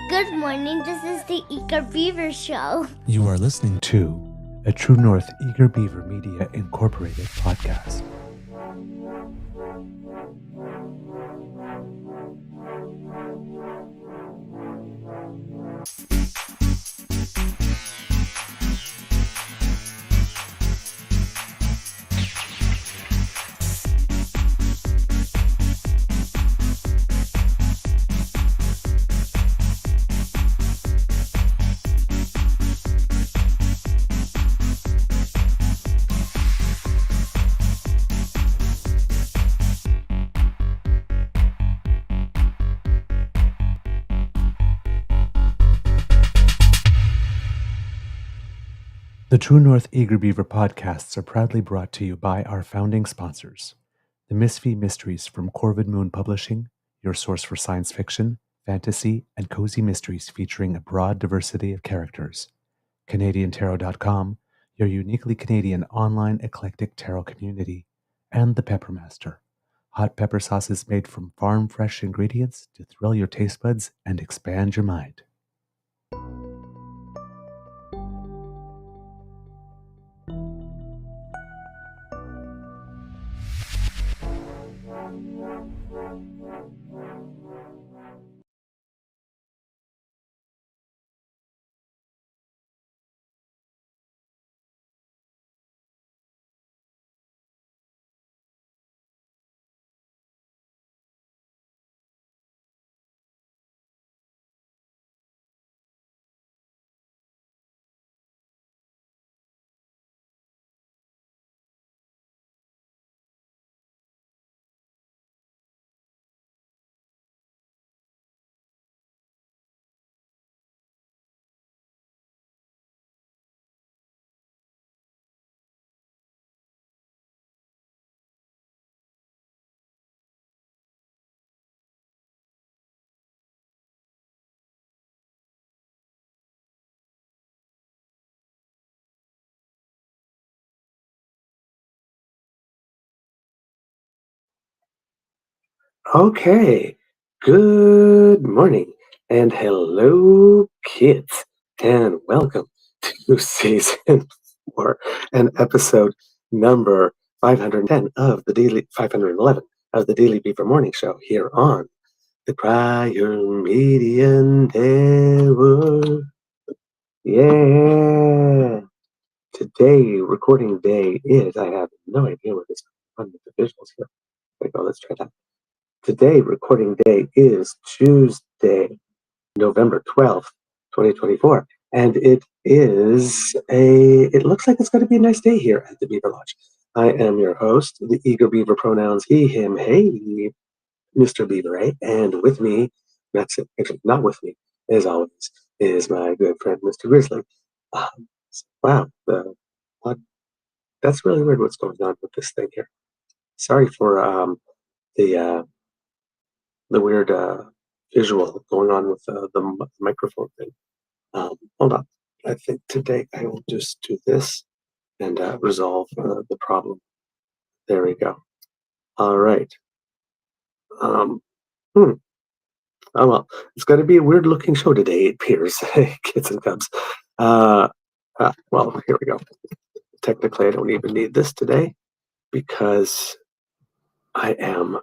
Good morning, this is the Eager Beaver Show. You are listening to a True North Eager Beaver Media Incorporated podcast. The True North Eager Beaver podcasts are proudly brought to you by our founding sponsors, the Misfit Mysteries from Corvid Moon Publishing, your source for science fiction, fantasy, and cozy mysteries featuring a broad diversity of characters, CanadianTarot.com, your uniquely Canadian online eclectic tarot community, and the Peppermaster, hot pepper sauces made from farm-fresh ingredients to thrill your taste buds and expand your mind. Okay, good morning and hello, kids, and welcome to season 4 and episode number 510 of the Daily 511 of the Daily Beaver Morning Show here on the Prior Median Network. Yeah, today recording day is. I have no idea what this on with the visuals here. There we go. Let's try that. Today, recording day is Tuesday, November 12th, 2024. And it looks like it's going to be a nice day here at the Beaver Lodge. I am your host, the Eager Beaver pronouns he, him, hey, Mr. Beaver, eh? And with me, actually not with me, as always, is my good friend, Mr. Grizzly. Um, wow, what, that's really weird what's going on with this thing here. Sorry for the weird visual going on with the microphone thing. Hold on. I think today I will just do this and resolve the problem. There we go. All right. Um, hmm. Oh, well, it's going to be a weird looking show today, it appears, kids and cubs. Well, here we go. Technically, I don't even need this today because I am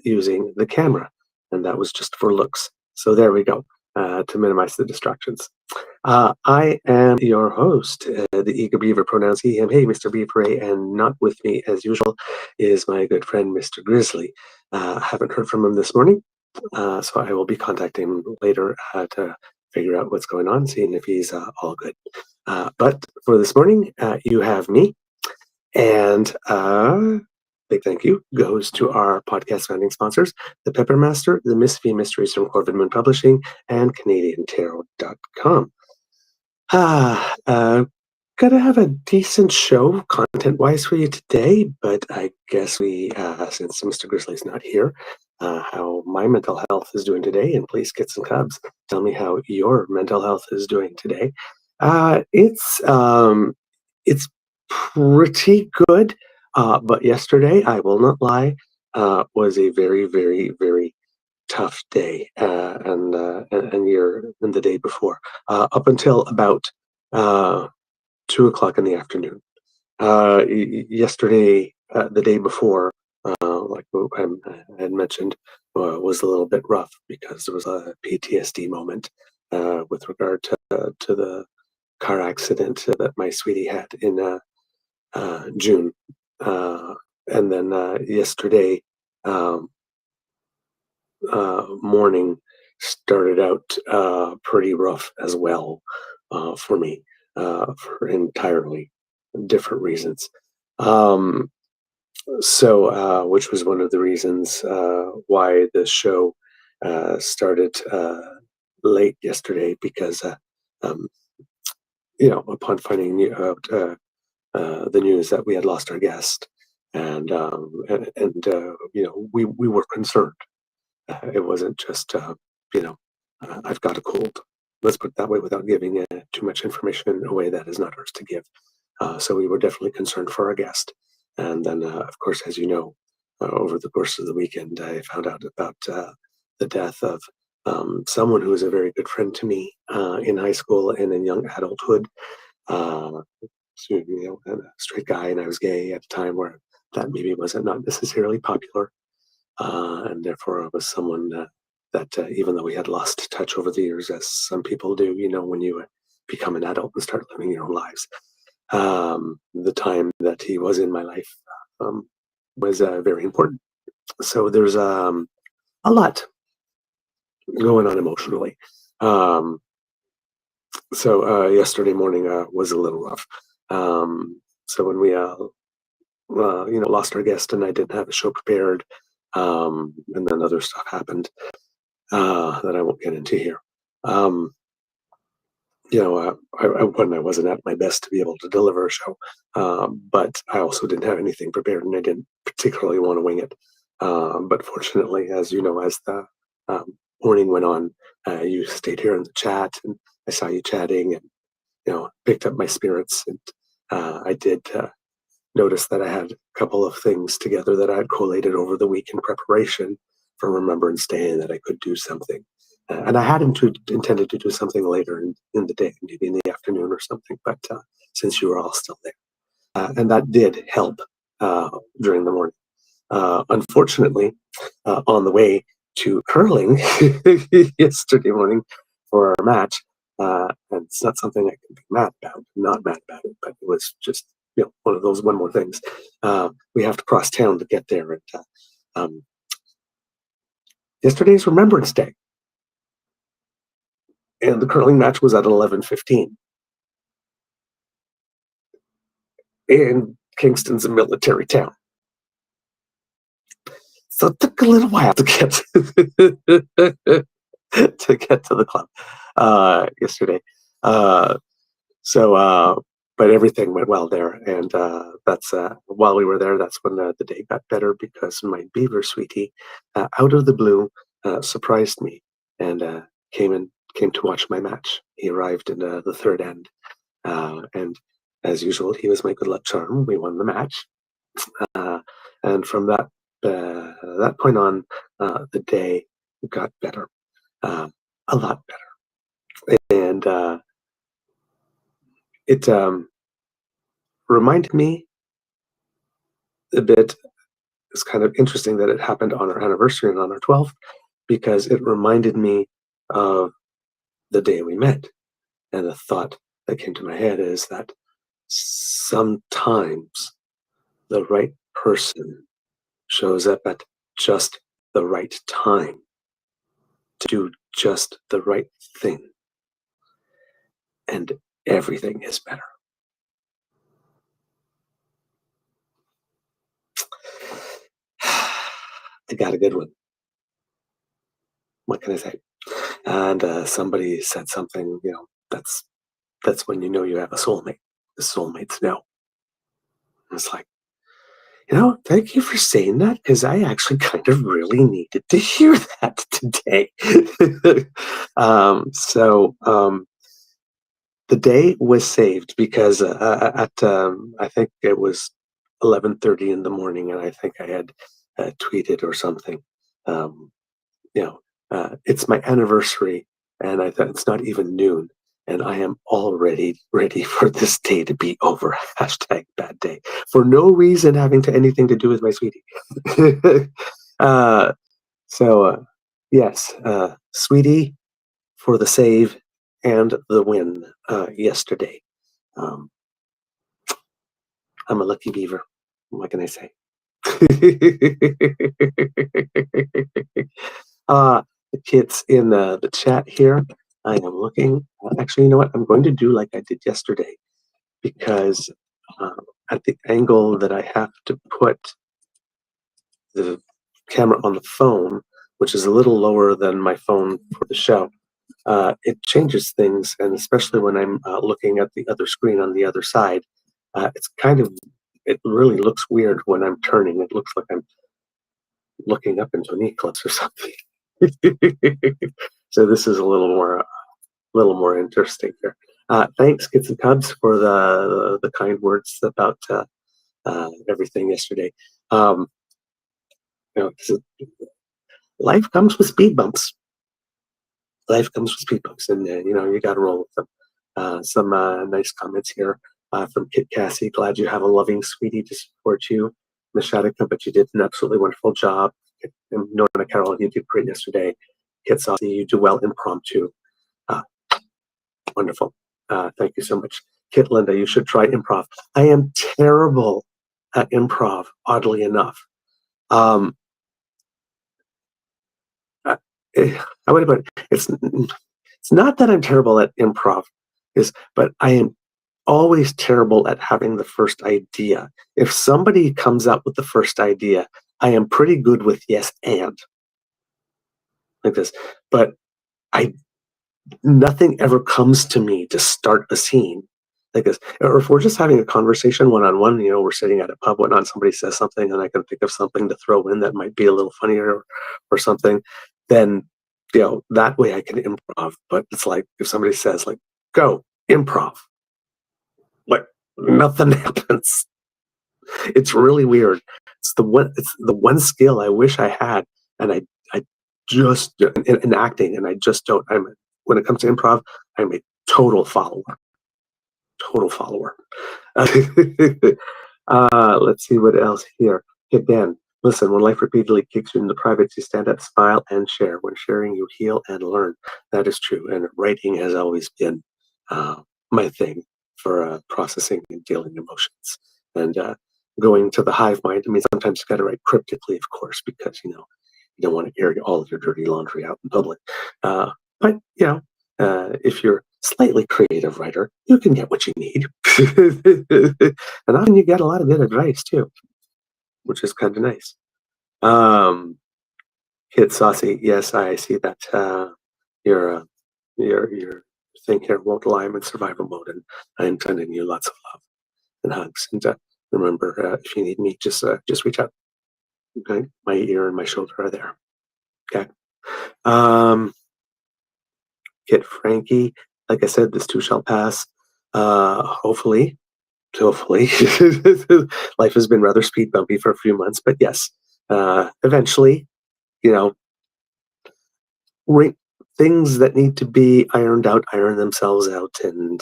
using the camera, and that was just for looks. So there we go, to minimize the distractions. I am your host, the Eager Beaver pronouns he, him, hey, Mr. Beaver, and not with me as usual is my good friend, Mr. Grizzly. Haven't heard from him this morning, so I will be contacting him later to figure out what's going on, seeing if he's all good. But for this morning, you have me, and big thank you goes to our podcast founding sponsors, the Peppermaster, the Misfit Mysteries from Corvid Moon Publishing, and CanadianTarot.com. Gotta have a decent show content-wise for you today, but I guess since Mr. Grizzly's not here, how my mental health is doing today, and please, Kits and Cubs, tell me how your mental health is doing today. It's pretty good, but yesterday, I will not lie, was a very, very, very tough day, and you're in the day before, up until about uh, 2 o'clock in the afternoon. Yesterday, the day before, like I had mentioned, was a little bit rough because there was a PTSD moment with regard to the car accident that my sweetie had in June. Uh, and then yesterday um, morning started out pretty rough as well for me for entirely different reasons. Um, which was one of the reasons why the show started late yesterday because, um, upon finding out the news that we had lost our guest, and we were concerned. It wasn't just I've got a cold. Let's put it that way without giving too much information away that is not ours to give. So we were definitely concerned for our guest. And then, of course, as you know, over the course of the weekend, I found out about the death of someone who was a very good friend to me in high school and in young adulthood. Uh, a straight guy, and I was gay at a time where that maybe wasn't not necessarily popular, and therefore I was someone that even though we had lost touch over the years, as some people do, when you become an adult and start living your own lives. The time that he was in my life um, was very important. So there's a lot going on emotionally. Um, Yesterday morning was a little rough. So when we lost our guest and I didn't have a show prepared, and then other stuff happened that I won't get into here. Um, when I wasn't at my best to be able to deliver a show, but I also didn't have anything prepared, and I didn't particularly want to wing it. But fortunately, as you know, as the morning went on, you stayed here in the chat, and I saw you chatting, and picked up my spirits, and I did notice that I had a couple of things together that I had collated over the week in preparation for Remembrance Day, and that I could do something. And I had intended to do something later in the day, maybe in the afternoon or something, but since you were all still there. And that did help during the morning. Unfortunately, on the way to curling yesterday morning for our match, and it's not something I can be mad about. I'm not mad about it, but it was just one of those one more things. We have to cross town to get there, and yesterday's Remembrance Day, and the curling match was at 11:15. And Kingston's a military town, so it took a little while to get to get to the club yesterday. Uh, So, but everything went well there, and that's while we were there. That's when the day got better because my Beaver sweetie, out of the blue, surprised me and came to watch my match. He arrived in the third end, and as usual, he was my good luck charm. We won the match, uh, and from that point on, the day got better, a lot better, and it reminded me a bit. It's kind of interesting that it happened on our anniversary and on our 12th because it reminded me of the day we met. And the thought that came to my head is that sometimes the right person shows up at just the right time to do just the right thing, and everything is better. I got a good one. What can I say? And somebody said something, that's when you know you have a soulmate. The soulmates know. It's like, thank you for saying that because I actually kind of really needed to hear that today. The day was saved because at I think it was 11:30 in the morning, and I think I had tweeted or something. Um, it's my anniversary, and I thought it's not even noon, and I am already ready for this day to be over. Hashtag bad day for no reason having to anything to do with my sweetie. uh, so yes, sweetie for the save and the win yesterday. Um, I'm a lucky beaver. What can I say? The kids in the chat here. I am looking. Actually, you know what? I'm going to do like I did yesterday because uh, at the angle that I have to put the camera on the phone, which is a little lower than my phone for the show, it changes things. And especially when I'm looking at the other screen on the other side, it's kind of, it really looks weird when I'm turning. It looks like I'm looking up into an eclipse or something. So this is a little more interesting here. Thanks, Kids and Cubs, for the kind words about everything yesterday. Um, you know, life comes with speed bumps. Life comes with speed bumps, and you got to roll with them. Some nice comments here from Kit Cassie. Glad you have a loving sweetie to support you, Miss Shadika, but you did an absolutely wonderful job. And Nona Carol, you did great yesterday. Kit Saucy, you do well impromptu. Uh, Wonderful. Thank you so much. Kit Linda, you should try improv. I am terrible at improv, oddly enough. Um, uh, I would have put it's not that I'm terrible at improv, but I am always terrible at having the first idea. If somebody comes up with the first idea, I am pretty good with yes and like this, but I nothing ever comes to me to start a scene like this. Or if we're just having a conversation one on one, we're sitting at a pub, whatnot, somebody says something, and I can think of something to throw in that might be a little funnier or something, then that way I can improv. But it's like if somebody says like, "Go improv," like nothing happens. It's really weird. It's the one skill I wish I had, and I just in acting, and I just don't. When it comes to improv, I'm a total follower. Total follower. Let's see what else here. Hit Dan. Listen, when life repeatedly kicks you into privates, you stand up, smile, and share. When sharing, you heal and learn. That is true. And writing has always been my thing for processing and dealing emotions. And going to the hive mind, I mean, sometimes you got to write cryptically, of course, because, you don't want to air all of your dirty laundry out in public. But, if you're slightly creative writer, you can get what you need. And often you get a lot of good advice too, which is kind of nice. Kid Saucy, yes, I see that your your thing here won't lie. I'm in survival mode, and I'm sending you lots of love and hugs. And remember, if you need me, just reach out. Okay, my ear and my shoulder are there. Okay. Um, Kid Frankie, like I said, this too shall pass. Hopefully, life has been rather speed bumpy for a few months, but yes, eventually, you know, things that need to be ironed out iron themselves out, and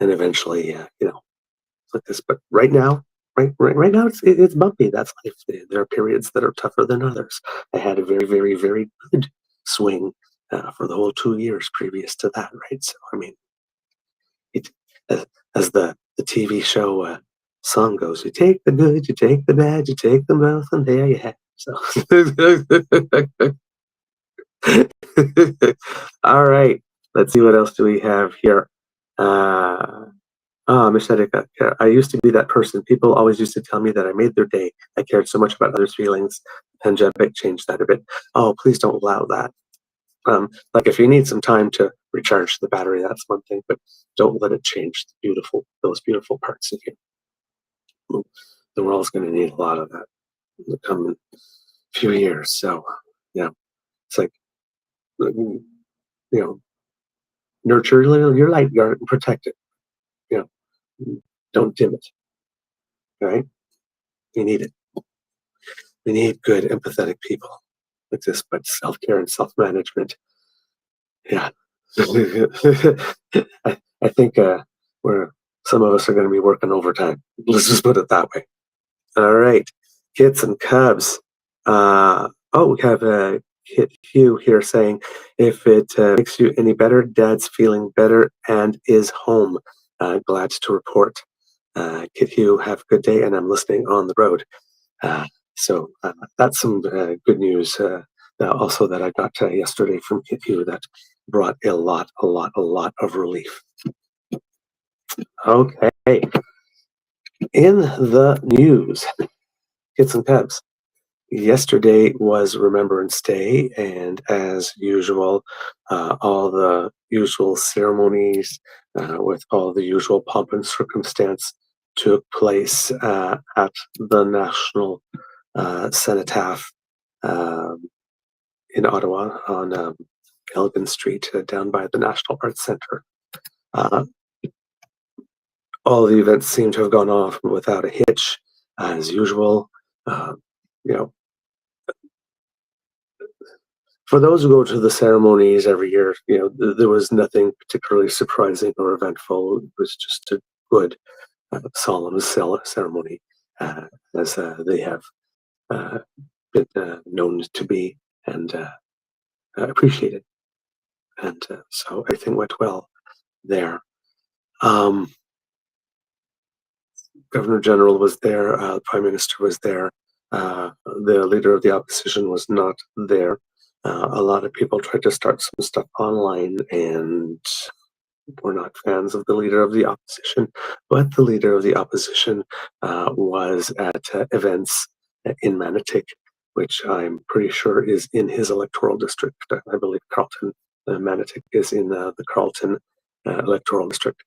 eventually, like this. But right now, right now, it's bumpy. That's life. There are periods that are tougher than others. I had a very, very, very good swing for the whole 2 years previous to that, right? So I mean, it as the TV show song goes, you take the good, you take the bad, you take them both, and there you have it. So all right, let's see what else do we have here. Miss Edeka, I used to be that person. People always used to tell me that I made their day. I cared so much about others' feelings. The pandemic changed that a bit. Oh, please don't allow that. Like if you need some time to recharge the battery, that's one thing, but don't let it change those beautiful parts of you. The world's going to need a lot of that in the coming few years. So, yeah, it's like, you know, nurture your light guard and protect it. You don't dim it. All right, we need it. We need good, empathetic people. like this, but self-care and self-management. Yeah. I think we're some of us are going to be working overtime. Let's just put it that way. All right, Kits and Cubs. We have Kit Hugh here saying, if it makes you any better, Dad's feeling better and is home. Glad to report. Kit Hugh, have a good day, and I'm listening on the road. So that's some good news. Also, that I got yesterday from Kit Hugh that brought a lot of relief. Okay, in the news, Kits and Cubs. Yesterday was Remembrance Day, and as usual, all the usual ceremonies with all the usual pomp and circumstance took place at the National Cenotaph in Ottawa on Elgin Street, down by the National Arts Centre. All the events seem to have gone off without a hitch, as usual. You know, for those who go to the ceremonies every year, there was nothing particularly surprising or eventful. It was just a good, solemn ceremony, as they have been known to be, and appreciated. And so everything went well there. Governor General was there, Prime Minister was there, the Leader of the Opposition was not there. A lot of people tried to start some stuff online and were not fans of the Leader of the Opposition, but the Leader of the Opposition was at events in Manotick, which I'm pretty sure is in his electoral district. I believe Carleton, Manotick is in the Carleton electoral district.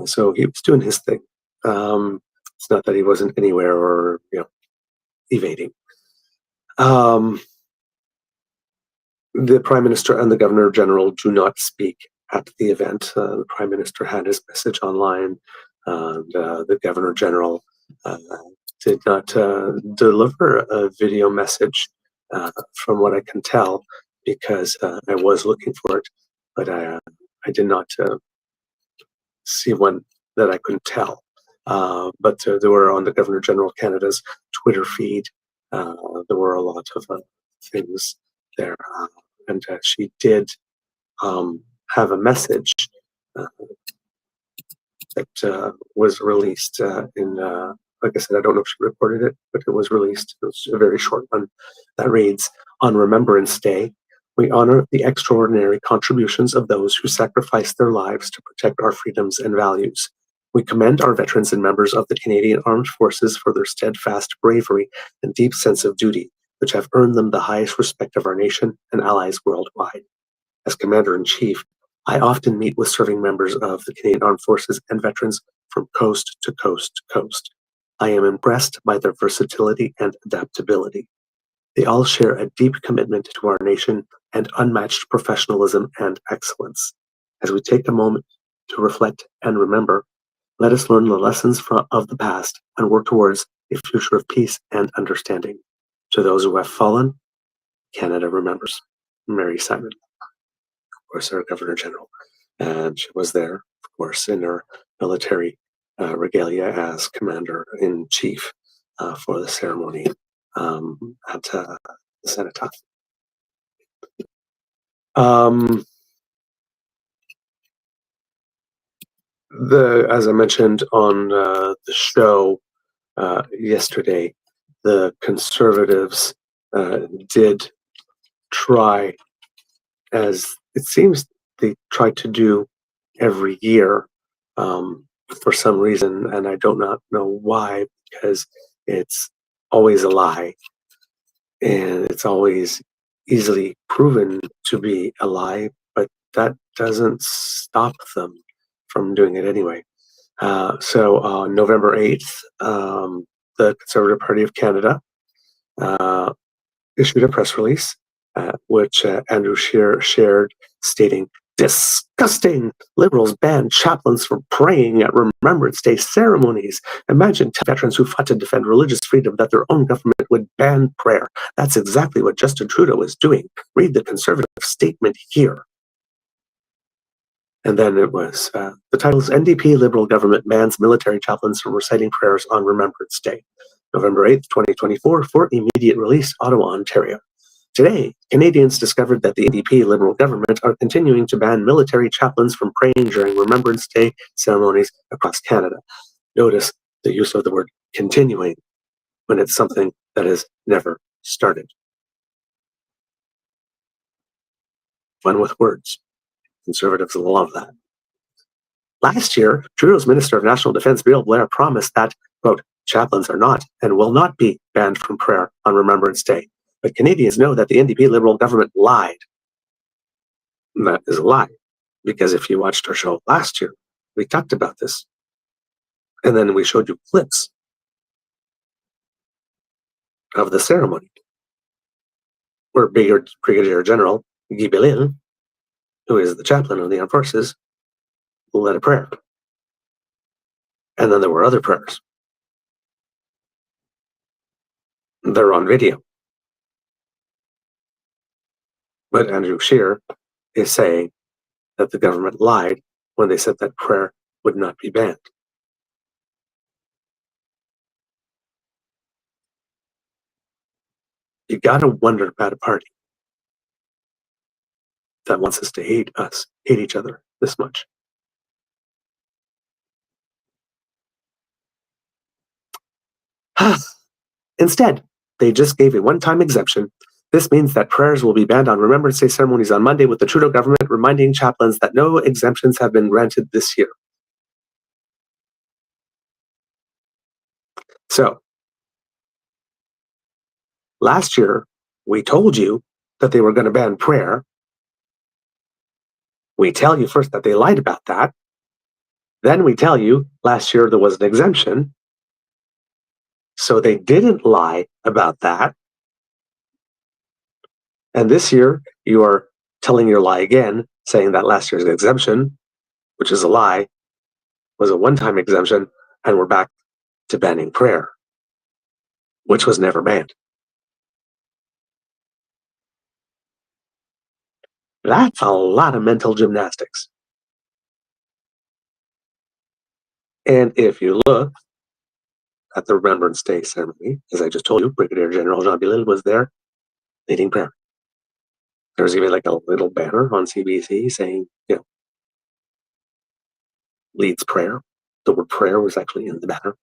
So he was doing his thing. It's not that he wasn't anywhere or evading. The Prime Minister and the Governor General do not speak at the event. The Prime Minister had his message online, and the Governor General did not deliver a video message, from what I can tell, because I was looking for it, but I did not see one that I couldn't tell. But there were on the Governor General Canada's Twitter feed. There were a lot of things there, and she did have a message that was released in. Like I said, I don't know if she recorded it, but it was released. It was a very short one that reads, "On Remembrance Day, we honor the extraordinary contributions of those who sacrificed their lives to protect our freedoms and values. We commend our veterans and members of the Canadian Armed Forces for their steadfast bravery and deep sense of duty, which have earned them the highest respect of our nation and allies worldwide. As Commander-in-Chief, I often meet with serving members of the Canadian Armed Forces and veterans from coast to coast to coast. I am impressed by their versatility and adaptability. They all share a deep commitment to our nation and unmatched professionalism and excellence. As we take a moment to reflect and remember, let us learn the lessons of the past and work towards a future of peace and understanding. To those who have fallen, Canada remembers." Mary Simon, of course, our Governor General. And she was there, of course, in her military regalia as Commander-in-Chief for the ceremony at the Cenotaph. As I mentioned on the show yesterday, the Conservatives did try, as it seems they try to do every year, for some reason, and I do not know why, because it's always a lie, and it's always easily proven to be a lie, but that doesn't stop them from doing it anyway. So on November 8th, the Conservative Party of Canada issued a press release, which Andrew Scheer shared, stating, Disgusting! Liberals banned chaplains from praying at Remembrance Day ceremonies. Imagine veterans who fought to defend religious freedom that their own government would ban prayer. That's exactly what Justin Trudeau is doing. Read the Conservative statement here. And then it was, the title is NDP Liberal Government Bans Military Chaplains from Reciting Prayers on Remembrance Day, November 8th, 2024, for immediate release, Ottawa, Ontario. Today, Canadians discovered that the NDP Liberal government are continuing to ban military chaplains from praying during Remembrance Day ceremonies across Canada. Notice the use of the word continuing when it's something that has never started. Fun with words. Conservatives love that. Last year, Trudeau's Minister of National Defence, Bill Blair, promised that, quote, chaplains are not and will not be banned from prayer on Remembrance Day. But Canadians know that the NDP Liberal government lied. And that is a lie, because if you watched our show last year, we talked about this. And then we showed you clips of the ceremony where Brigadier General Guy Belil, who is the chaplain of the armed forces, led a prayer. And then there were other prayers. They're on video. But Andrew Scheer is saying that the government lied when they said that prayer would not be banned. You gotta wonder about a party that wants us to hate each other this much. Instead, they just gave a one-time exemption. This means that prayers will be banned on Remembrance Day ceremonies on Monday, with the Trudeau government reminding chaplains that no exemptions have been granted this year. So, last year, we told you that they were going to ban prayer. We tell you first that they lied about that. Then we tell you last year there was an exemption. So they didn't lie about that. And this year, you are telling your lie again, saying that last year's exemption, which is a lie, was a one-time exemption, and we're back to banning prayer, which was never banned. That's a lot of mental gymnastics. And if you look at the Remembrance Day ceremony, as I just told you, Brigadier General Jean Bellil was there leading prayer. There was even like a little banner on CBC saying, leads prayer. The word prayer was actually in the banner.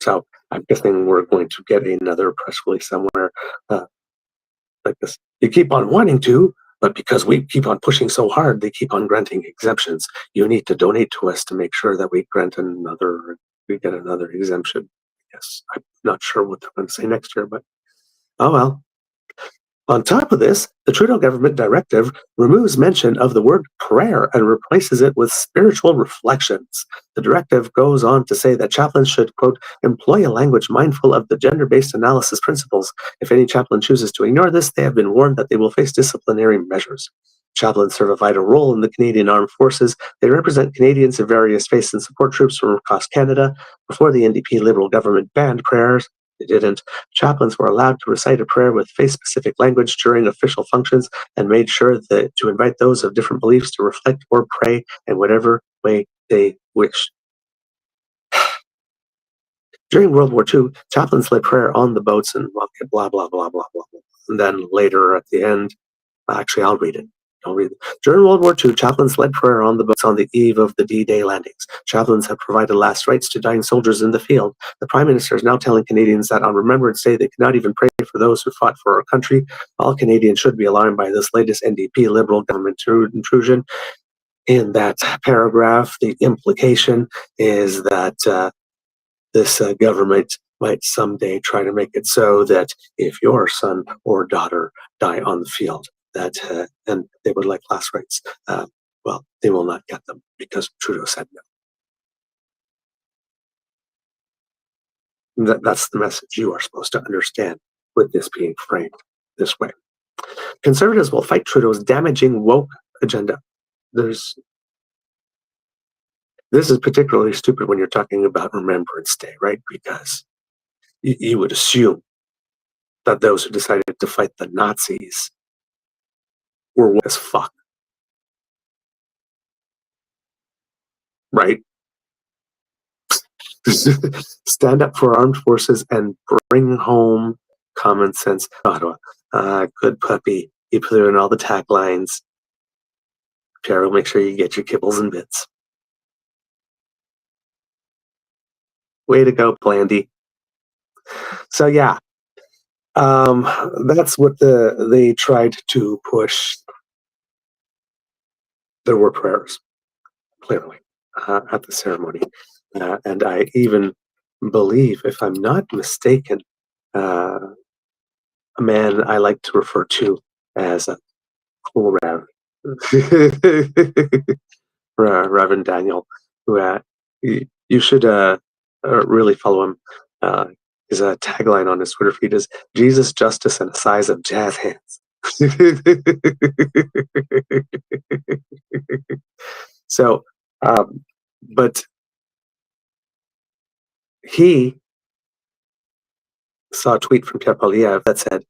So I'm guessing we're going to get another press release somewhere like this. You keep on wanting to, but because we keep on pushing so hard, they keep on granting exemptions. You need to donate to us to make sure that we get another exemption. Yes, I'm not sure what they're going to say next year, but oh well. On top of this, the Trudeau government directive removes mention of the word prayer and replaces it with spiritual reflections. The directive goes on to say that chaplains should, quote, employ a language mindful of the gender-based analysis principles. If any chaplain chooses to ignore this, they have been warned that they will face disciplinary measures. Chaplains serve a vital role in the Canadian Armed Forces. They represent Canadians of various faiths and support troops from across Canada. Before the NDP Liberal government banned prayers, they didn't. Chaplains were allowed to recite a prayer with faith-specific language during official functions and made sure to invite those of different beliefs to reflect or pray in whatever way they wished. During World War II, chaplains led prayer on the boats and blah, blah, blah, blah, blah. And then later at the end, actually, I'll read it. During World War II, chaplains led prayer on the boats on the eve of the D-Day landings. Chaplains have provided last rites to dying soldiers in the field. The Prime Minister is now telling Canadians that on Remembrance Day, they cannot even pray for those who fought for our country. All Canadians should be alarmed by this latest NDP Liberal government intrusion. In that paragraph, the implication is that this government might someday try to make it so that if your son or daughter die on the field, that and they would like last rites, well, they will not get them because Trudeau said no. That's the message you are supposed to understand with this being framed this way. Conservatives will fight Trudeau's damaging woke agenda. This is particularly stupid when you're talking about Remembrance Day, right? Because you would assume that those who decided to fight the Nazis were woke as fuck, right? Stand up for armed forces and bring home common sense. Ottawa, good puppy. You put in all the taglines. Pierre will make sure you get your kibbles and bits. Way to go, Blandy. So yeah, that's what they tried to push. There were prayers, clearly, at the ceremony, and I even believe, if I'm not mistaken, a man I like to refer to as a cool Rev, Reverend Daniel, who you should really follow him. His tagline on his Twitter feed is "Jesus, justice, and a size of jazz hands." So, but he saw a tweet from Pierre Poilievre that said,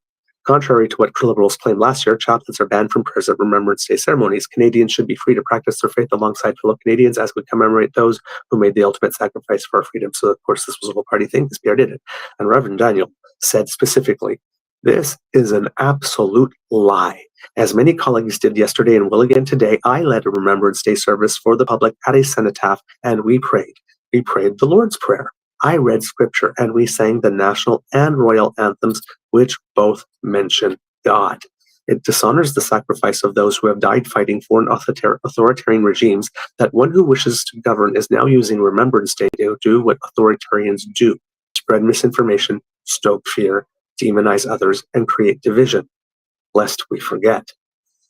contrary to what liberals claimed last year, chaplains are banned from prayers at Remembrance Day ceremonies. Canadians should be free to practice their faith alongside fellow Canadians as we commemorate those who made the ultimate sacrifice for our freedom. So, of course, this was a whole party thing because Pierre did it. And Reverend Daniel said specifically, this is an absolute lie. As many colleagues did yesterday and will again today, I led a Remembrance Day service for the public at a cenotaph, and we prayed. We prayed the Lord's Prayer. I read scripture, and we sang the national and royal anthems, which both mention God. It dishonors the sacrifice of those who have died fighting foreign authoritarian regimes that one who wishes to govern is now using Remembrance Day to do what authoritarians do: spread misinformation, stoke fear, demonize others, and create division, lest we forget.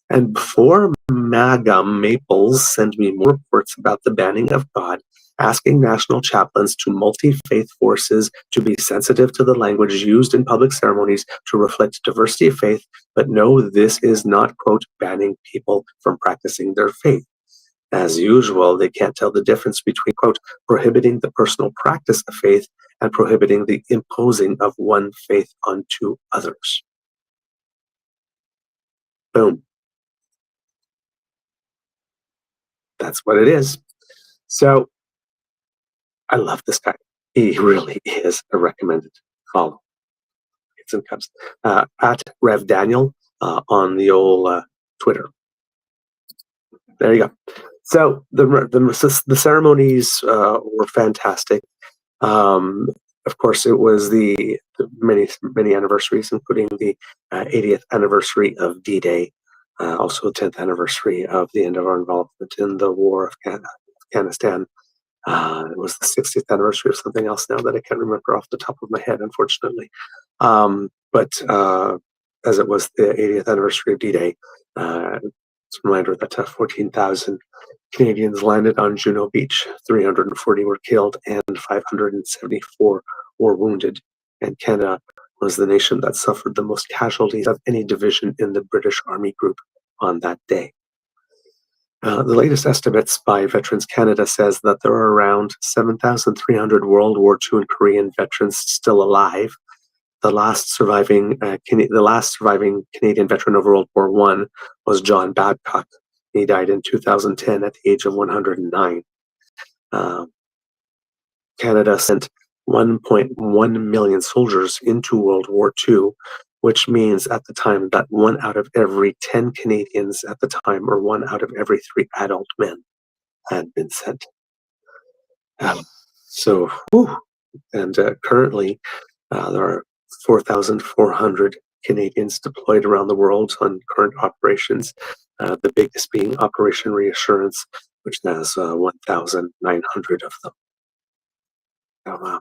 And before MAGA Maples send me more reports about the banning of God, asking national chaplains to multi-faith forces to be sensitive to the language used in public ceremonies to reflect diversity of faith, but no, this is not, quote, banning people from practicing their faith. As usual, they can't tell the difference between, quote, prohibiting the personal practice of faith and prohibiting the imposing of one faith onto others. Boom. That's what it is. So I love this guy. He really is a recommended follow. It's in cups. At Rev Daniel on the old Twitter. There you go. So the ceremonies were fantastic. Of course, it was the many anniversaries, including the 80th anniversary of D-Day, also the 10th anniversary of the end of our involvement in the War of Afghanistan. It was the 60th anniversary of something else now that I can't remember off the top of my head, unfortunately. But as it was the 80th anniversary of D-Day, it's a reminder that 14,000 Canadians landed on Juno Beach. 340 were killed and 574 were wounded. And Canada was the nation that suffered the most casualties of any division in the British Army Group on that day. The latest estimates by Veterans Canada says that there are around 7,300 World War II and Korean veterans still alive. The last surviving Canadian veteran of World War I was John Babcock. He died in 2010 at the age of 109. Canada sent 1.1 million soldiers into World War II, which means at the time that 1 out of every 10 Canadians at the time, or 1 out of every 3 adult men, had been sent. And currently there are 4,400 Canadians deployed around the world on current operations, the biggest being Operation Reassurance, which has 1,900 of them. So,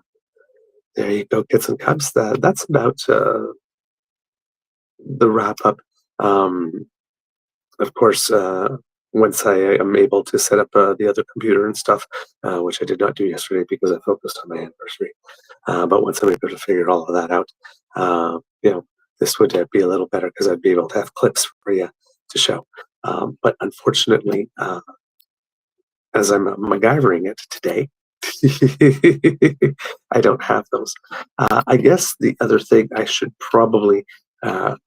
there you go, kids and cubs. That's about the wrap up. Of course, once I am able to set up the other computer and stuff, which I did not do yesterday because I focused on my anniversary. But once I'm able to figure all of that out, this would be a little better because I'd be able to have clips for you to show. But unfortunately, as I'm MacGyvering it today, I don't have those. I guess the other thing I should probably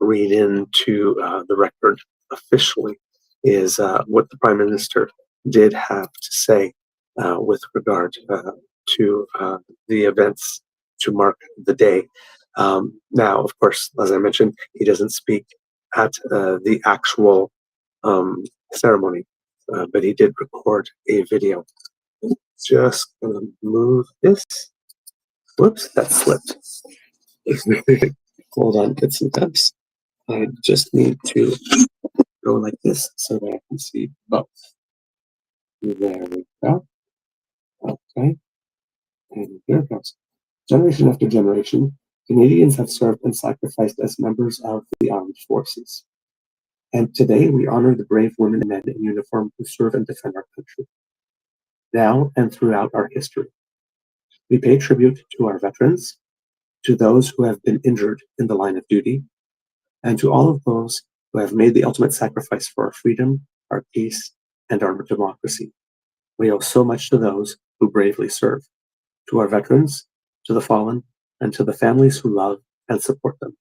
read into the record officially is what the Prime Minister did have to say with regard to the events to mark the day. Now, of course, as I mentioned, he doesn't speak at the actual ceremony, but he did record a video. Just gonna move this. Whoops, that slipped. Hold on, bits and tabs. I just need to go like this so that I can see both. There we go. Okay, and here it goes. Generation after generation, Canadians have served and sacrificed as members of the armed forces. And today we honor the brave women and men in uniform who serve and defend our country. Now and throughout our history, we pay tribute to our veterans, to those who have been injured in the line of duty, and to all of those who have made the ultimate sacrifice for our freedom, our peace, and our democracy. We owe so much to those who bravely serve, to our veterans, to the fallen, and to the families who love and support them.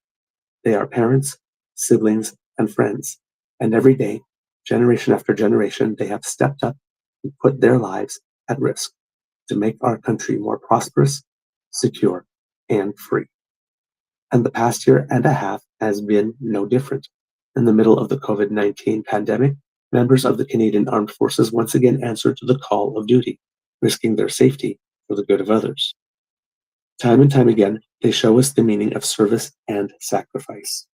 They are parents, siblings, and friends, and every day, generation after generation, they have stepped up and put their lives at risk to make our country more prosperous, secure, and free. And the past year and a half has been no different. In the middle of the COVID-19 pandemic, members of the Canadian Armed Forces once again answered to the call of duty, risking their safety for the good of others. Time and time again, they show us the meaning of service and sacrifice.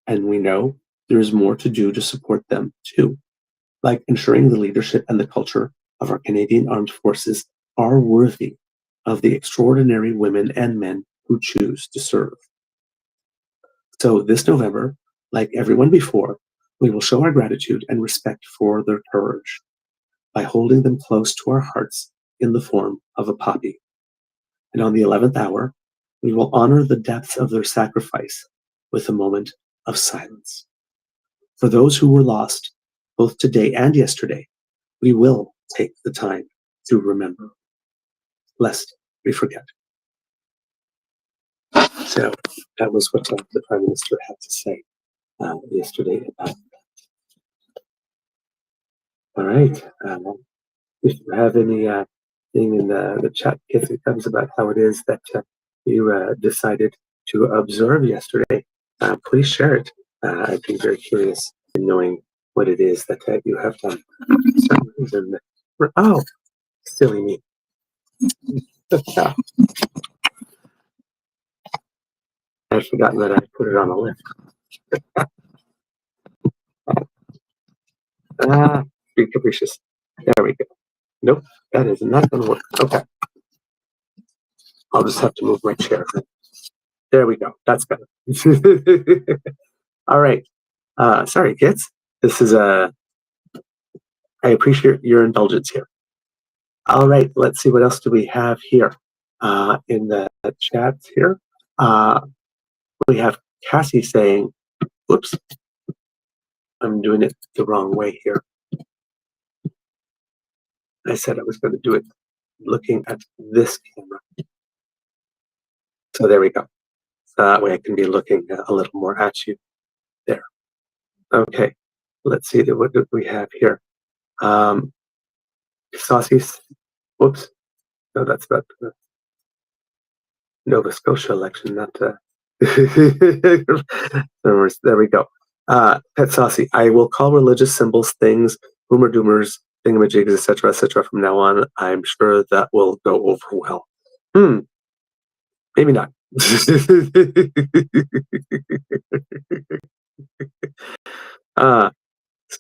And we know there is more to do to support them too, like ensuring the leadership and the culture of our Canadian Armed Forces are worthy of the extraordinary women and men who choose to serve. So this November, like everyone before, we will show our gratitude and respect for their courage by holding them close to our hearts in the form of a poppy. And on the 11th hour, we will honor the depths of their sacrifice with a moment of silence. For those who were lost, both today and yesterday, we will take the time to remember, lest we forget. So that was what the Prime Minister had to say yesterday about that. All right. If you have any thing in the chat, if it comes about how it is that you decided to observe yesterday, please share it. I'd be very curious in knowing what it is that you have done. For some reason, oh, silly me. I'd forgotten that I put it on a list. Be capricious. There we go. Nope, that is not going to work. Okay. I'll just have to move my chair. There we go. That's better. All right. Sorry, kids. This is I appreciate your indulgence here. All right. Let's see what else do we have here in the chat here. We have Cassie saying, "Oops, I'm doing it the wrong way here. I said I was going to do it looking at this camera. So there we go. So that way I can be looking a little more at you there. Okay. Let's see what do we have here. Saucy's, whoops. No, that's about the Nova Scotia election, not there we go. Pet Saucy, I will call religious symbols things, boomer doomers, thingamajigs, etc., from now on. I'm sure that will go over well. Maybe not.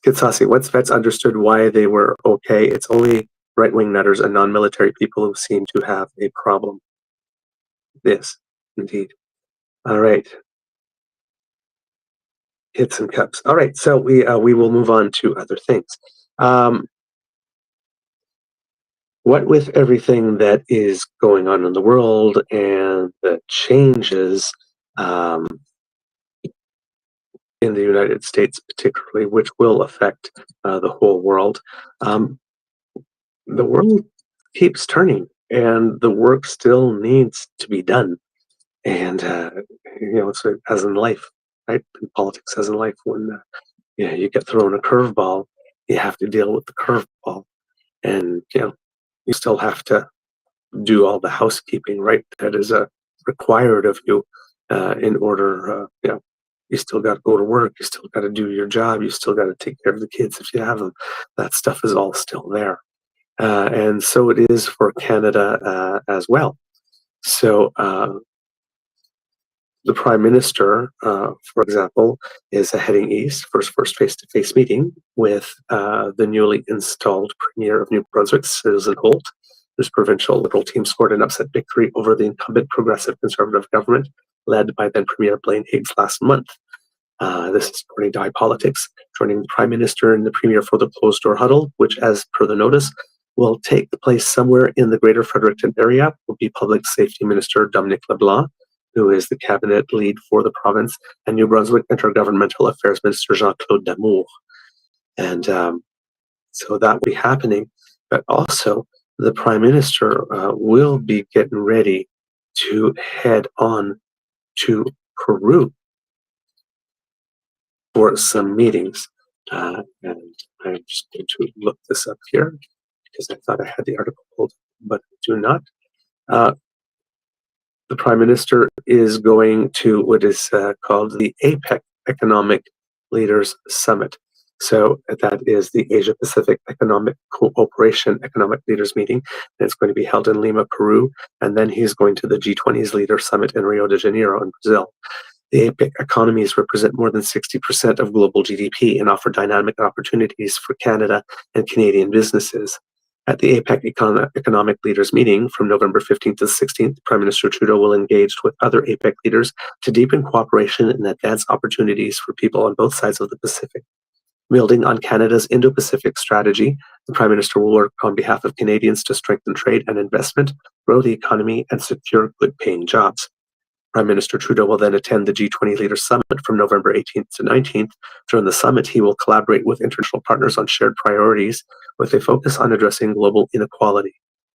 Kid Saucy, once vets understood why they were okay, it's only right-wing nutters and non-military people who seem to have a problem. Yes, indeed. All right. Hits and cups. All right, so we will move on to other things. What with everything that is going on in the world and the changes, um, in the United States, particularly, which will affect the whole world. Um, the world keeps turning, and the work still needs to be done. And it's as in life, right? In politics, as in life, when you get thrown a curveball, you have to deal with the curveball, and you still have to do all the housekeeping, right? That is required of you in order. You still got to go to work. You still got to do your job. You still got to take care of the kids if you have them. That stuff is all still there, and so it is for Canada as well. So the Prime Minister, for example, is heading east for his first face-to-face meeting with the newly installed Premier of New Brunswick, Susan Holt, whose provincial Liberal team scored an upset victory over the incumbent Progressive Conservative government led by then Premier Blaine Higgs last month. This is according to iPolitics, joining the Prime Minister and the Premier for the closed-door huddle, which, as per the notice, will take place somewhere in the Greater Fredericton area, will be Public Safety Minister Dominic LeBlanc, who is the cabinet lead for the province, and New Brunswick Intergovernmental Affairs Minister Jean-Claude Damour. And so that will be happening. But also, the Prime Minister will be getting ready to head on to Peru for some meetings. And I'm just going to look this up here because I thought I had the article pulled, but I do not. The Prime Minister is going to what is called the APEC Economic Leaders Summit. So that is the Asia Pacific Economic Cooperation Economic Leaders Meeting. And it's going to be held in Lima, Peru. And then he's going to the G20's Leader Summit in Rio de Janeiro in Brazil. The APEC economies represent more than 60% of global GDP and offer dynamic opportunities for Canada and Canadian businesses. At the APEC Economic Leaders meeting from November 15th to 16th, Prime Minister Trudeau will engage with other APEC leaders to deepen cooperation and advance opportunities for people on both sides of the Pacific. Building on Canada's Indo-Pacific strategy, the Prime Minister will work on behalf of Canadians to strengthen trade and investment, grow the economy, and secure good-paying jobs. Prime Minister Trudeau will then attend the G20 Leaders Summit from November 18th to 19th. During the summit, he will collaborate with international partners on shared priorities with a focus on addressing global inequality.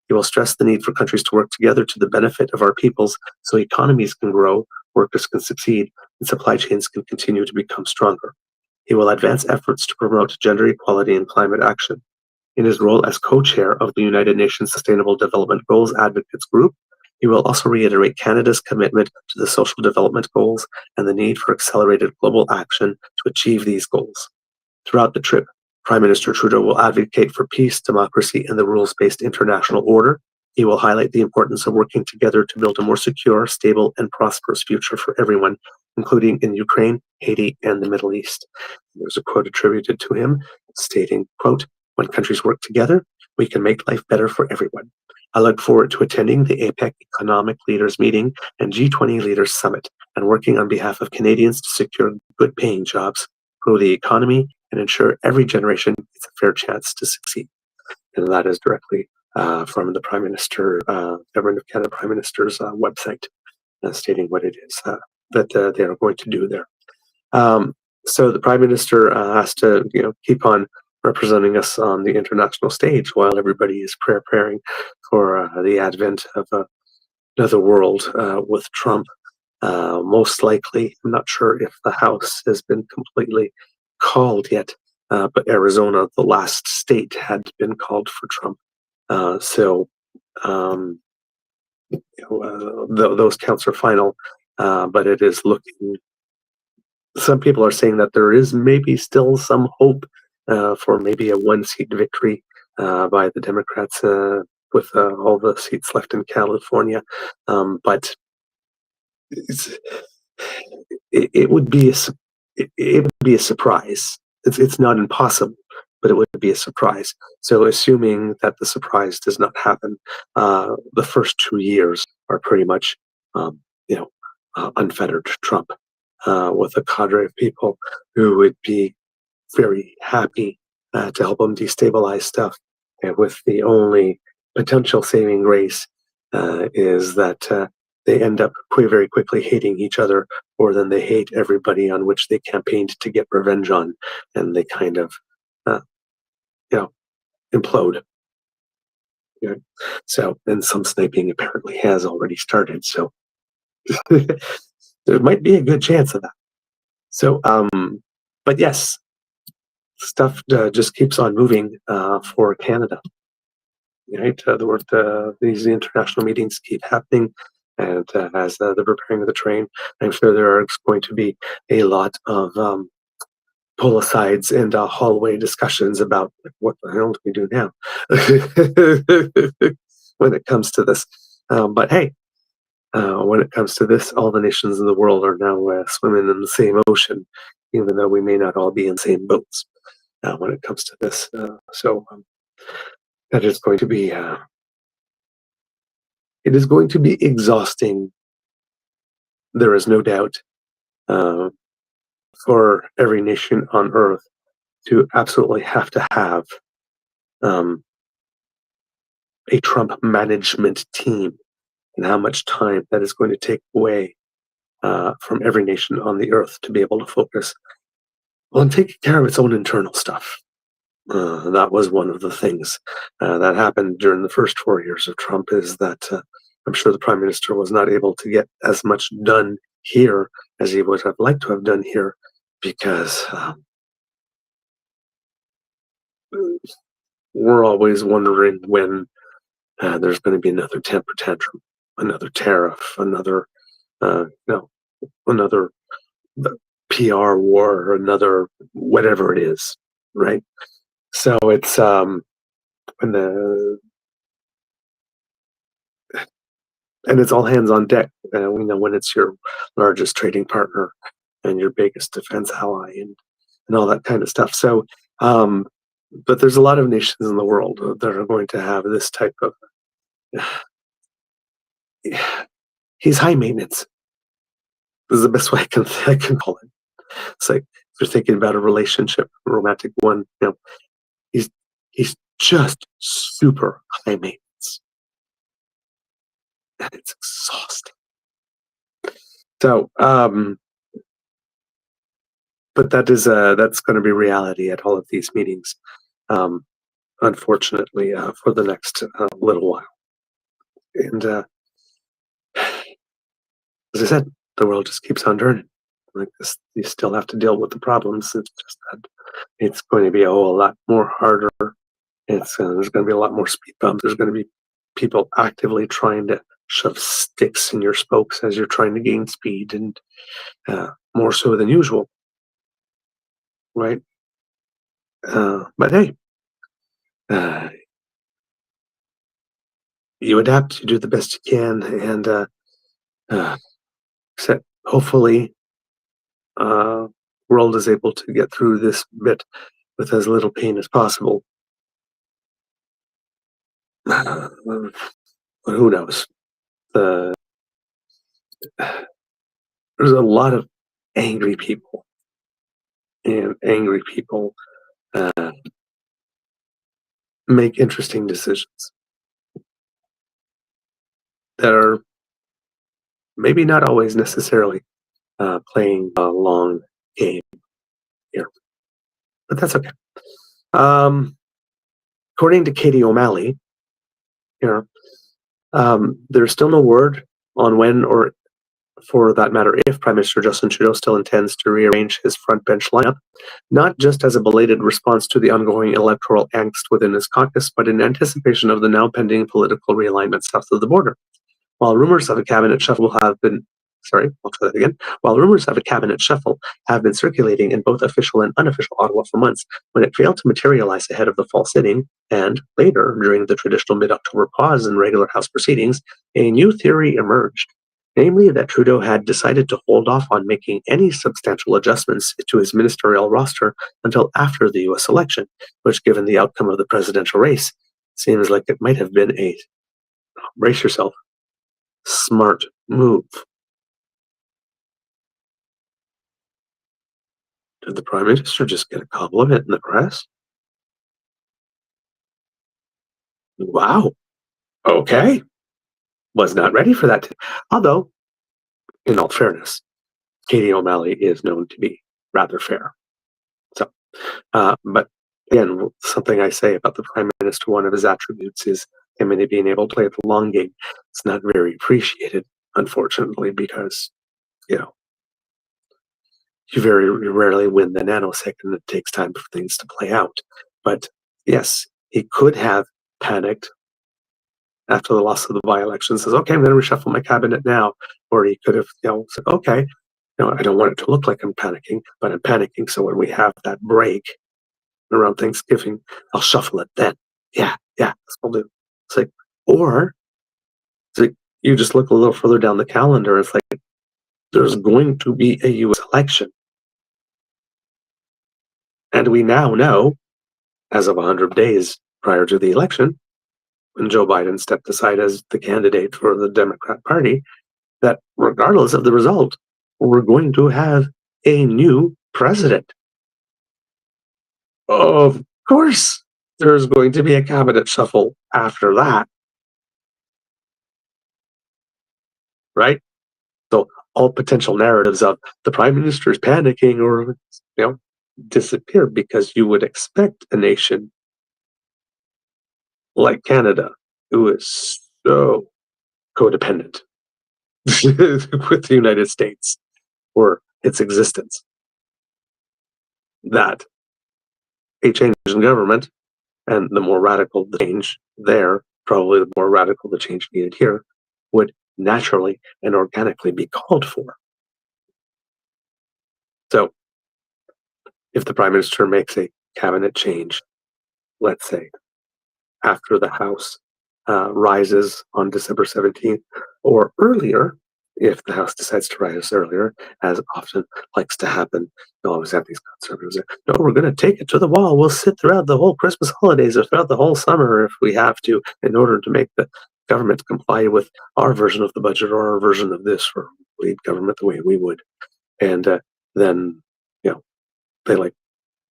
He will stress the need for countries to work together to the benefit of our peoples so economies can grow, workers can succeed, and supply chains can continue to become stronger. He will advance efforts to promote gender equality and climate action. In his role as co-chair of the United Nations Sustainable Development Goals Advocates Group, he will also reiterate Canada's commitment to the social development goals and the need for accelerated global action to achieve these goals. Throughout the trip, Prime Minister Trudeau will advocate for peace, democracy, and the rules-based international order. He will highlight the importance of working together to build a more secure, stable, and prosperous future for everyone, including in Ukraine, Haiti, and the Middle East. There's a quote attributed to him stating, quote, "When countries work together, we can make life better for everyone. I look forward to attending the APEC Economic Leaders Meeting and G20 Leaders Summit and working on behalf of Canadians to secure good-paying jobs, grow the economy, and ensure every generation gets a fair chance to succeed." And that is directly from the Prime Minister, Government of Canada Prime Minister's website, stating what it is that they are going to do there. So the Prime Minister has to, keep on representing us on the international stage while everybody is preparing for the advent of another world with Trump. Most likely, I'm not sure if the House has been completely called yet, but Arizona, the last state, had been called for Trump. Those counts are final, but it is looking. Some people are saying that there is maybe still some hope for maybe a one-seat victory by the Democrats with all the seats left in California, but it would be a surprise. It's not impossible, but it would be a surprise. So, assuming that the surprise does not happen, the first 2 years are pretty much, unfettered Trump with a cadre of people who would be very happy to help him destabilize stuff. And with the only potential saving grace is that they end up very quickly hating each other, or then they hate everybody on which they campaigned to get revenge on, and they kind of, uh, you know, implode. You know? So, and some sniping apparently has already started. So there might be a good chance of that. So, but yes, stuff just keeps on moving for Canada. Right, these international meetings keep happening, and as they're preparing the train, I'm sure there are going to be a lot of pull asides and hallway discussions about like, what the hell do we do now when it comes to this. But hey, when it comes to this, all the nations of the world are now swimming in the same ocean, even though we may not all be in the same boats when it comes to this. So that is going to be. It is going to be exhausting. There is no doubt uh, for every nation on Earth to absolutely have to have um, a Trump management team, and how much time that is going to take away from every nation on the Earth to be able to focus on taking care of its own internal stuff. That was one of the things that happened during the first 4 years of Trump, is that I'm sure the prime minister was not able to get as much done here as he would have liked to have done here, because we're always wondering when there's going to be another temper tantrum, another tariff, another no, another PR war, or another whatever it is, right? So it's when the and it's all hands on deck. We know when it's your largest trading partner and your biggest defense ally, and all that kind of stuff. So, but there's a lot of nations in the world that are going to have this type of. He's high maintenance. This is the best way I can call it. It's like if you're thinking about a relationship, a romantic one. He's he's just super high maintenance, and it's exhausting. So, but that's going to be reality at all of these meetings, um, unfortunately, for the next little while. And as I said, the world just keeps on turning. Like this, you still have to deal with the problems. It's just that it's going to be a whole lot more harder. There's going to be a lot more speed bumps. There's going to be people actively trying to shove sticks in your spokes as you're trying to gain speed, and more so than usual, right? But hey, uh, you adapt, you do the best you can, and hopefully, world is able to get through this bit with as little pain as possible. But who knows? Uh, there's a lot of angry people, and angry people make interesting decisions that are maybe not always necessarily playing a long game here, but that's okay. Um, According to Katie O'Malley, here, there's still no word on when, or for that matter, if Prime Minister Justin Trudeau still intends to rearrange his front bench lineup, not just as a belated response to the ongoing electoral angst within his caucus, but in anticipation of the now pending political realignment south of the border. While rumors of a cabinet shuffle have been I'll try that again. While rumors of a cabinet shuffle have been circulating in both official and unofficial Ottawa for months, when it failed to materialize ahead of the fall sitting, and later during the traditional mid-October pause in regular House proceedings, a new theory emerged, namely that Trudeau had decided to hold off on making any substantial adjustments to his ministerial roster until after the U.S. election, which, given the outcome of the presidential race, seems like it might have been a, brace yourself, smart move. Did the Prime Minister just get a compliment in the press? Wow. Okay. was not ready for that. Although, in all fairness, Katie O'Malley is known to be rather fair. So, but again, something I say about the Prime Minister, one of his attributes is him and being able to play the long game. It's not very appreciated, unfortunately, because, you know, you very rarely win the nanosecond. It takes time for things to play out. But yes, he could have panicked after the loss of the by-election, says, okay, I'm going to reshuffle my cabinet now. Or he could have, said, okay, I don't want it to look like I'm panicking, but I'm panicking. So when we have that break around Thanksgiving, I'll shuffle it then. Yeah, that's what we'll do. It's like, or it's like you just look a little further down the calendar. It's like there's going to be a U.S. election. And we now know, as of 100 days prior to the election, when Joe Biden stepped aside as the candidate for the Democrat Party, that regardless of the result, we're going to have a new president. Of course, there's going to be a cabinet shuffle after that. Right? So all potential narratives of the prime minister is panicking or disappear, because you would expect a nation like Canada, who is so codependent with the United States or its existence, that a change in government, and the more radical the change there, probably the more radical the change needed here, would naturally and organically be called for. So if the prime minister makes a cabinet change, let's say after the House rises on December 17th, or earlier, if the House decides to rise earlier, as often likes to happen. You'll always have these conservatives say, no, we're going to take it to the wall. We'll sit throughout the whole Christmas holidays or throughout the whole summer if we have to, in order to make the government comply with our version of the budget or our version of this, or lead government the way we would. And then, they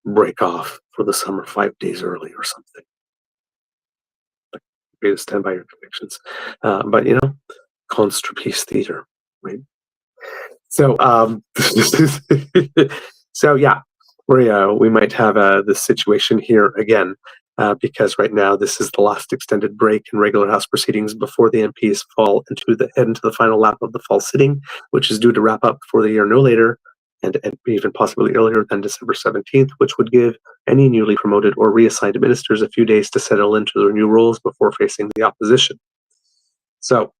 break off for the summer 5 days early or something. Way to stand by your convictions. But constrapiece theater, right? So, so yeah, we might have this situation here again, because right now this is the last extended break in regular House proceedings before the MPs fall head into the final lap of the fall sitting, which is due to wrap up before the year no later, and even possibly earlier than December 17th, which would give any newly promoted or reassigned ministers a few days to settle into their new roles before facing the opposition. So,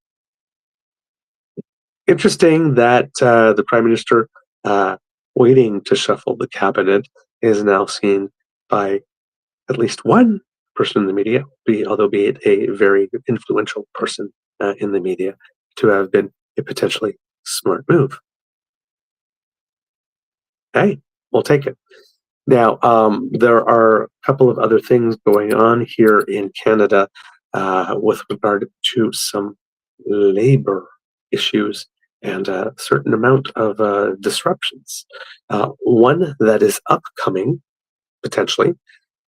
interesting that the Prime Minister waiting to shuffle the cabinet is now seen by at least one person in the media, although be it a very influential person in the media, to have been a potentially smart move. Hey, we'll take it. Now, there are a couple of other things going on here in Canada with regard to some labor issues and a certain amount of disruptions. One that is upcoming, potentially,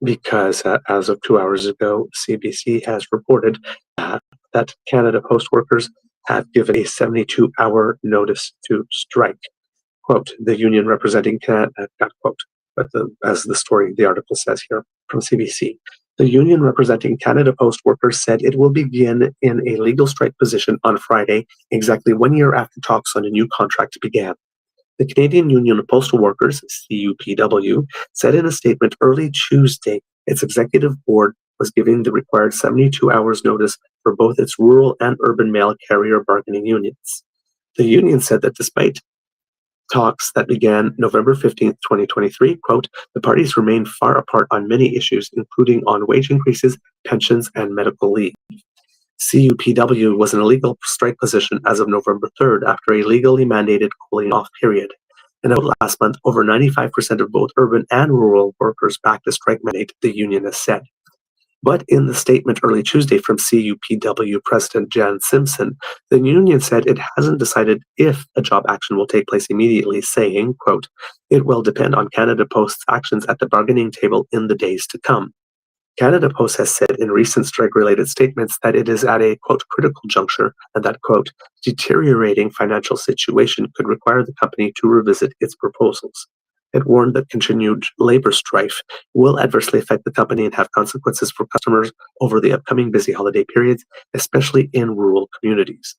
because as of 2 hours ago, CBC has reported that Canada Post workers have given a 72-hour notice to strike. Quote, the union representing Canada, not quote, but as the article says here from CBC, the union representing Canada Post workers said it will begin in a legal strike position on Friday, exactly 1 year after talks on a new contract began. The Canadian Union of Postal Workers, CUPW, said in a statement early Tuesday its executive board was giving the required 72 hours notice for both its rural and urban mail carrier bargaining unions. The union said that despite talks that began November 15th, 2023, quote, the parties remain far apart on many issues, including on wage increases, pensions, and medical leave. CUPW was in a legal strike position as of November 3rd after a legally mandated cooling off period. And last month, over 95% of both urban and rural workers backed the strike mandate, the union has said. But in the statement early Tuesday from CUPW President Jan Simpson, the union said it hasn't decided if a job action will take place immediately, saying, quote, it will depend on Canada Post's actions at the bargaining table in the days to come. Canada Post has said in recent strike-related statements that it is at a, quote, critical juncture and that, quote, deteriorating financial situation could require the company to revisit its proposals. It warned that continued labor strife will adversely affect the company and have consequences for customers over the upcoming busy holiday periods, especially in rural communities.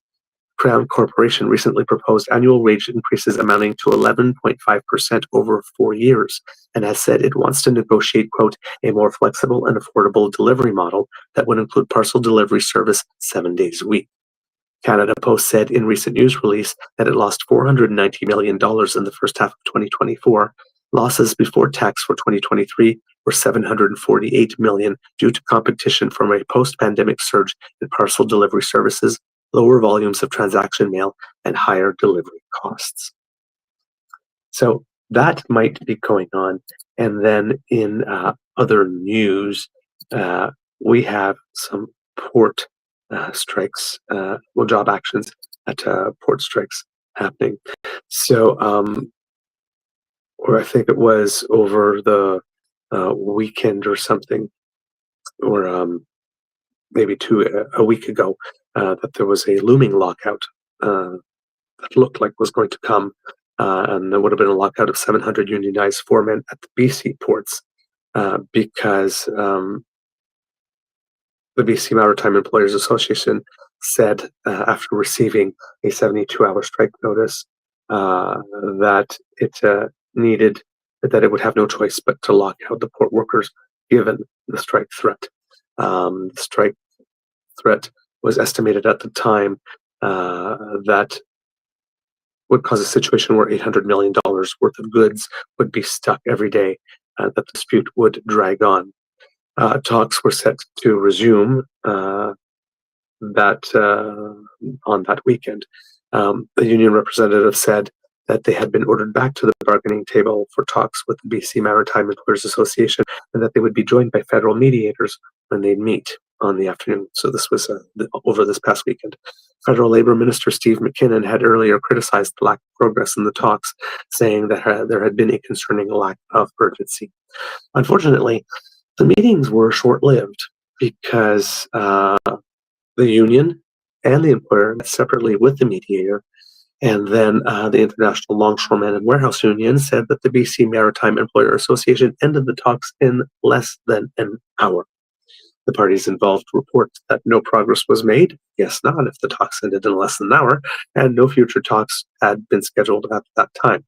Crown Corporation recently proposed annual wage increases amounting to 11.5% over 4 years, and has said it wants to negotiate, quote, a more flexible and affordable delivery model that would include parcel delivery service 7 days a week. Canada Post said in recent news release that it lost $490 million in the first half of 2024. Losses before tax for 2023 were $748 million due to competition from a post-pandemic surge in parcel delivery services, lower volumes of transaction mail, and higher delivery costs. So that might be going on. And then in other news, we have some port strikes, job actions at port strikes happening. So, or I think it was over the weekend or something, or maybe a week ago, that there was a looming lockout that looked like was going to come, and there would have been a lockout of 700 unionized foremen at the BC ports because the BC Maritime Employers Association said after receiving a 72-hour strike notice that it would have no choice but to lock out the port workers given the strike threat. The strike threat was estimated at the time that would cause a situation where $800 million worth of goods would be stuck every day, that the dispute would drag on. Talks were set to resume on that weekend. The union representative said that they had been ordered back to the bargaining table for talks with the BC Maritime Employers Association, and that they would be joined by federal mediators when they'd meet on the afternoon. So this was over this past weekend. Federal Labor Minister Steve McKinnon had earlier criticized the lack of progress in the talks, saying that there had been a concerning lack of urgency. Unfortunately, the meetings were short-lived because the union and the employer met separately with the mediator, and then the International Longshoremen and Warehouse Union said that the BC Maritime Employer Association ended the talks in less than an hour. The parties involved report that no progress was made. Yes, not if the talks ended in less than an hour, and no future talks had been scheduled at that time.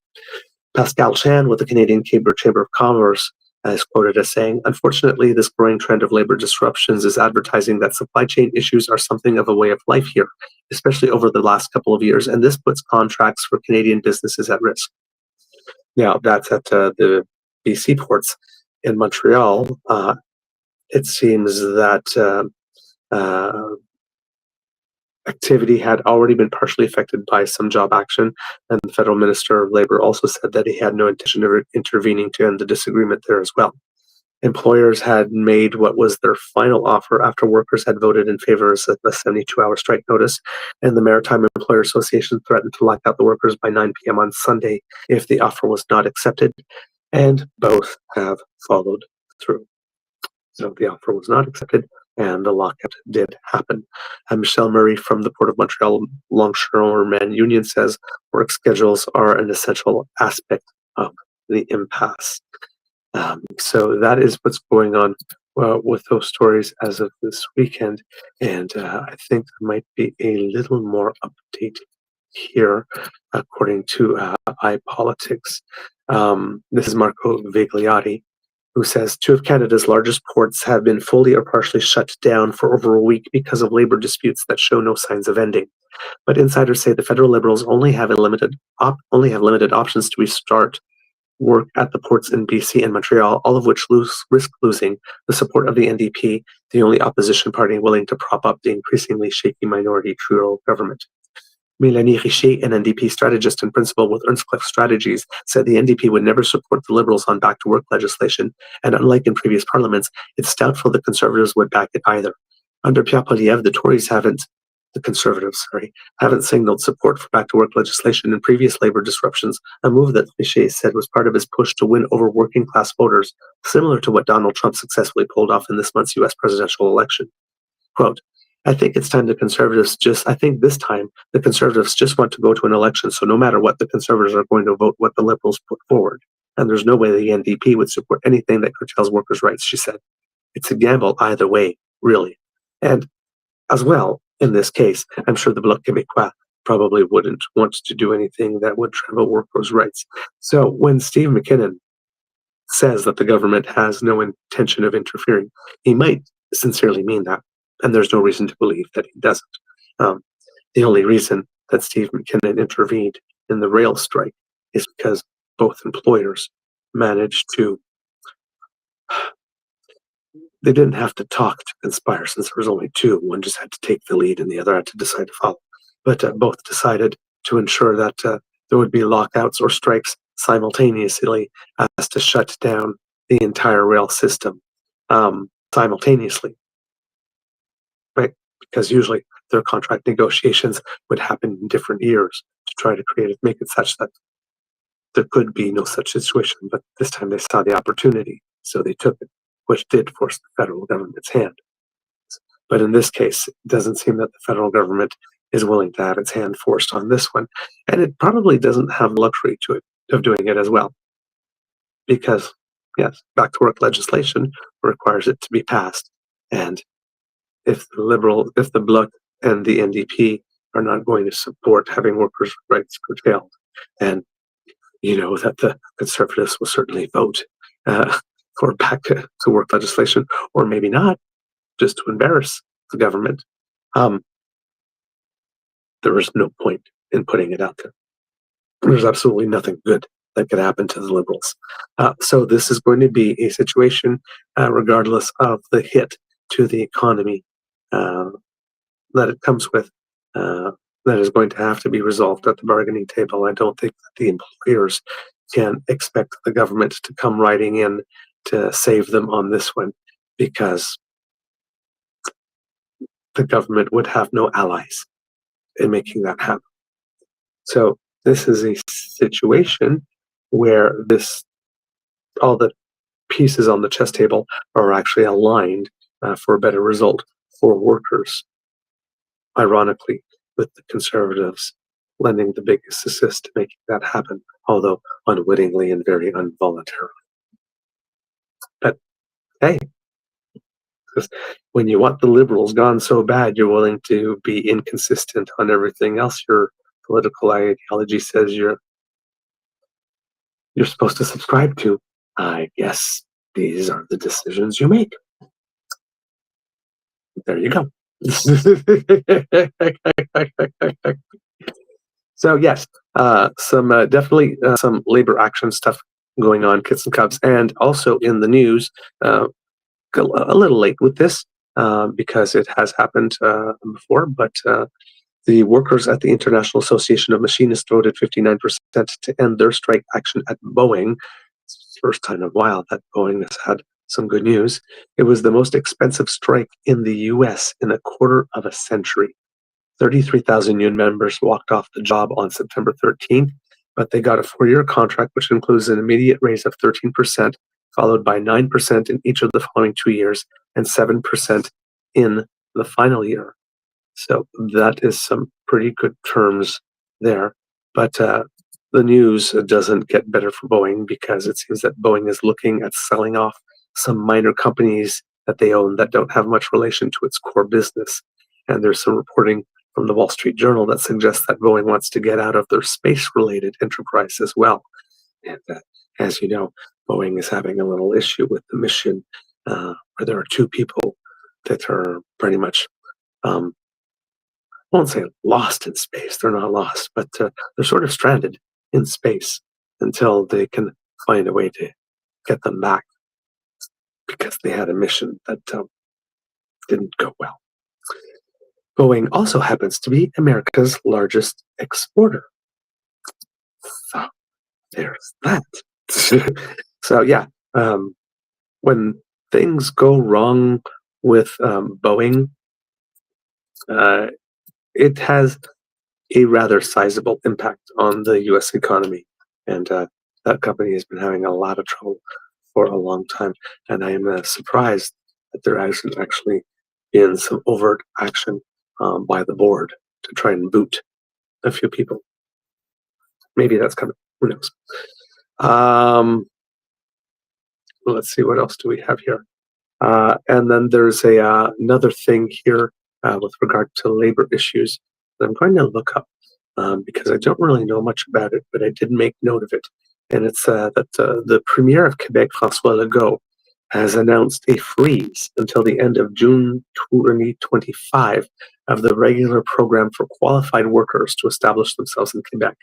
Pascal Chan with the Canadian Chamber of Commerce is quoted as saying, unfortunately, this growing trend of labor disruptions is advertising that supply chain issues are something of a way of life here, especially over the last couple of years, and this puts contracts for Canadian businesses at risk. Now, that's at the BC ports. In Montreal, it seems that activity had already been partially affected by some job action, and the federal minister of labor also said that he had no intention of intervening to end the disagreement there as well. Employers had made what was their final offer after workers had voted in favor of a 72-hour strike notice, and the Maritime Employer Association threatened to lock out the workers by 9 p.m. on Sunday if the offer was not accepted, and both have followed through. So the offer was not accepted, and the lockout did happen. Michelle Murray from the Port of Montreal Longshoremen Union says work schedules are an essential aspect of the impasse. So that is what's going on with those stories as of this weekend, and I think there might be a little more update here, according to iPolitics. This is Marco Vigliotti, who says two of Canada's largest ports have been fully or partially shut down for over a week because of labor disputes that show no signs of ending. But insiders say the federal Liberals only have limited options to restart work at the ports in BC and Montreal, all of which risk losing the support of the NDP, the only opposition party willing to prop up the increasingly shaky minority Trudeau government. Mélanie Richer, an NDP strategist and principal with Earnscliffe Strategies, said the NDP would never support the Liberals on back-to-work legislation, and unlike in previous parliaments, it's doubtful the Conservatives would back it either. Under Pierre Poilievre, the Tories haven't the conservatives, haven't signaled support for back-to-work legislation in previous labor disruptions, a move that Trichet said was part of his push to win over working-class voters, similar to what Donald Trump successfully pulled off in this month's U.S. presidential election. Quote, I think this time the conservatives just want to go to an election, so no matter what, the conservatives are going to vote what the liberals put forward. And there's no way the NDP would support anything that curtails workers' rights, she said. It's a gamble either way, really. And as well, in this case, I'm sure the Bloc Québécois probably wouldn't want to do anything that would trample workers' rights. So when Steve McKinnon says that the government has no intention of interfering, he might sincerely mean that, and there's no reason to believe that he doesn't. The only reason that Steve McKinnon intervened in the rail strike is because both employers managed to. They didn't have to talk to conspire since there was only two. One just had to take the lead and the other had to decide to follow. But both decided to ensure that there would be lockouts or strikes simultaneously as to shut down the entire rail system simultaneously, right? Because usually their contract negotiations would happen in different years to try to make it such that there could be no such situation. But this time they saw the opportunity, so they took it, which did force the federal government's hand. But in this case, it doesn't seem that the federal government is willing to have its hand forced on this one. And it probably doesn't have luxury to it of doing it as well. Because, yes, back to work legislation requires it to be passed. And if the Bloc and the NDP are not going to support having workers' rights curtailed, and you know that the conservatives will certainly vote for back to work legislation, or maybe not, just to embarrass the government. There is no point in putting it out there. There's absolutely nothing good that could happen to the Liberals. So this is going to be a situation, regardless of the hit to the economy that it comes with, that is going to have to be resolved at the bargaining table. I don't think that the employers can expect the government to come riding in to save them on this one, because the government would have no allies in making that happen. So this is a situation where all the pieces on the chess table are actually aligned for a better result for workers. Ironically, with the conservatives lending the biggest assist to making that happen, although unwittingly and very involuntarily. But hey, when you want the liberals gone so bad, you're willing to be inconsistent on everything else your political ideology says you're supposed to subscribe to. I guess these are the decisions you make. There you go. So yes, some definitely some labor action stuff going on, kits and cups, and also in the news, a little late with this because it has happened before, but the workers at the International Association of Machinists voted 59% to end their strike action at Boeing. It's the first time in a while that Boeing has had some good news. It was the most expensive strike in the U.S. in a quarter of a century. 33,000 union members walked off the job on September 13th, but they got a 4-year contract, which includes an immediate raise of 13%, followed by 9% in each of the following 2 years, and 7% in the final year. So that is some pretty good terms there. But the news doesn't get better for Boeing, because it seems that Boeing is looking at selling off some minor companies that they own that don't have much relation to its core business. And there's some reporting from the Wall Street Journal that suggests that Boeing wants to get out of their space-related enterprise as well. And as you know, Boeing is having a little issue with the mission, where there are two people that are pretty much, I won't say lost in space. They're not lost, but they're sort of stranded in space until they can find a way to get them back, because they had a mission that didn't go well. Boeing also happens to be America's largest exporter. So there's that. So yeah, when things go wrong with Boeing, it has a rather sizable impact on the U.S. economy, and that company has been having a lot of trouble for a long time. And I am surprised that there hasn't actually been some overt action by the board to try and boot a few people. Maybe that's coming. Who knows? Let's see, what else do we have here? And then there's another thing here with regard to labor issues that I'm going to look up because I don't really know much about it, but I did make note of it. And it's that the Premier of Quebec, François Legault, has announced a freeze until the end of June 2025 of the regular program for qualified workers to establish themselves in Quebec.